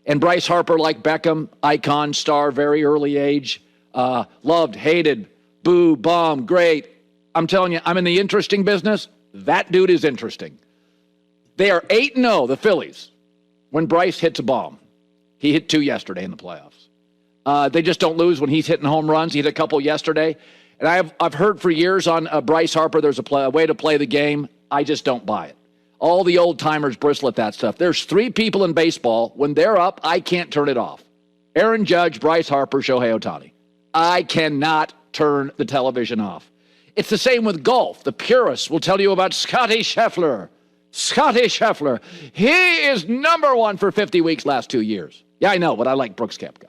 And Bryce Harper, like Beckham, icon, star, very early age. Loved, hated, boo, bomb, great. I'm telling you, I'm in the interesting business. That dude is interesting. They are 8-0, the Phillies, when Bryce hits a bomb. He hit 2 yesterday in the playoffs. They just don't lose when he's hitting home runs. He hit a couple yesterday. And I've heard for years on Bryce Harper, there's a way to play the game. I just don't buy it. All the old-timers bristle at that stuff. There's 3 people in baseball. When they're up, I can't turn it off. Aaron Judge, Bryce Harper, Shohei Ohtani. I cannot turn the television off. It's the same with golf. The purists will tell you about Scotty Scheffler. Scotty Scheffler. He is number 1 for 50 weeks last 2 years. Yeah, I know, but I like Brooks Koepka.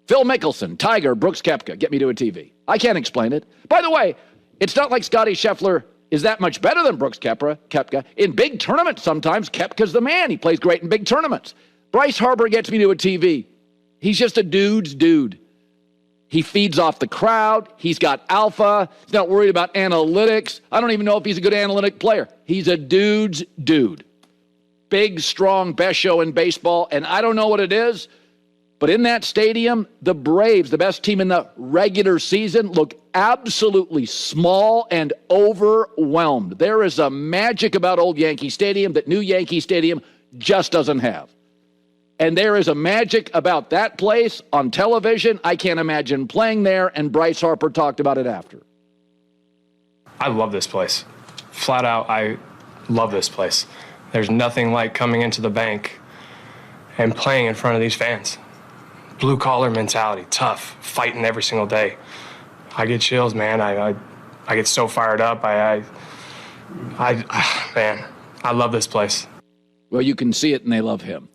Phil Mickelson, Tiger, Brooks Koepka. Get me to a TV. I can't explain it. By the way, it's not like Scotty Scheffler is that much better than Brooks Koepka. In big tournaments sometimes, Koepka's the man. He plays great in big tournaments. Bryce Harper gets me to a TV. He's just a dude's dude. He feeds off the crowd. He's got alpha. He's not worried about analytics. I don't even know if he's a good analytic player. He's a dude's dude. Big, strong, best show in baseball. And I don't know what it is, but in that stadium, the Braves, the best team in the regular season, look absolutely small and overwhelmed. There is a magic about old Yankee Stadium that new Yankee Stadium just doesn't have. And there is a magic about that place on television. I can't imagine playing there, and Bryce Harper talked about it after. I love this place. Flat out, I love this place. There's nothing like coming into the bank and playing in front of these fans. Blue collar mentality, tough, fighting every single day. I get chills, man. I get so fired up. Man, I love this place. Well, you can see it, and they love him.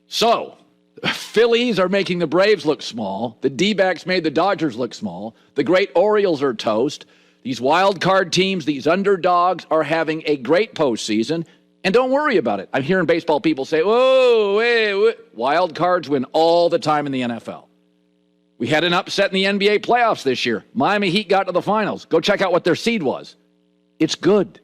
So, Phillies are making the Braves look small. The D-backs made the Dodgers look small. The great Orioles are toast. These wild card teams, these underdogs, are having a great postseason. And don't worry about it. I'm hearing baseball people say, whoa, wait. Wild cards win all the time in the NFL. We had an upset in the NBA playoffs this year. Miami Heat got to the finals. Go check out what their seed was. It's good.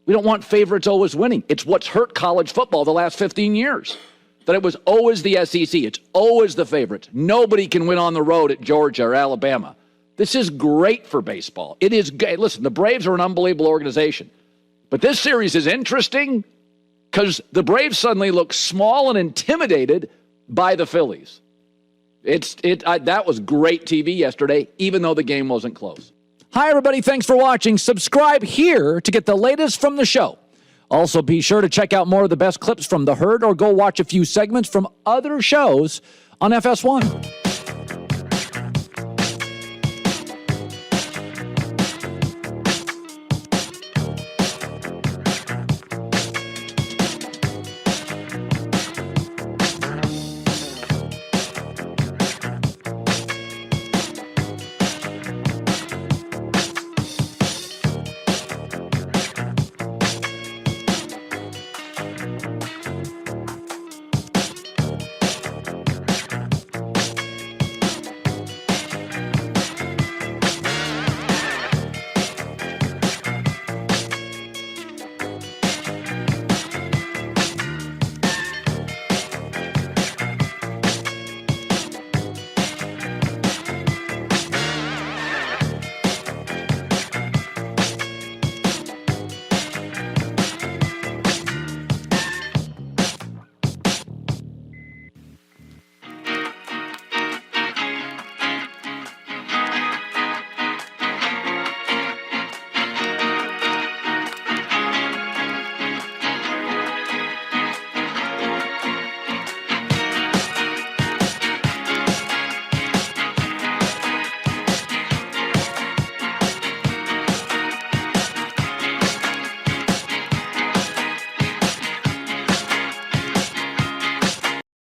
We don't want favorites always winning. It's what's hurt college football the last 15 years. That it was always the SEC. It's always the favorites. Nobody can win on the road at Georgia or Alabama. This is great for baseball. It is. Listen, the Braves are an unbelievable organization. But this series is interesting because the Braves suddenly look small and intimidated by the Phillies. That was great TV yesterday, even though the game wasn't close. Hi, everybody. Thanks for watching. Subscribe here to get the latest from the show. Also, be sure to check out more of the best clips from The Herd or go watch a few segments from other shows on FS1.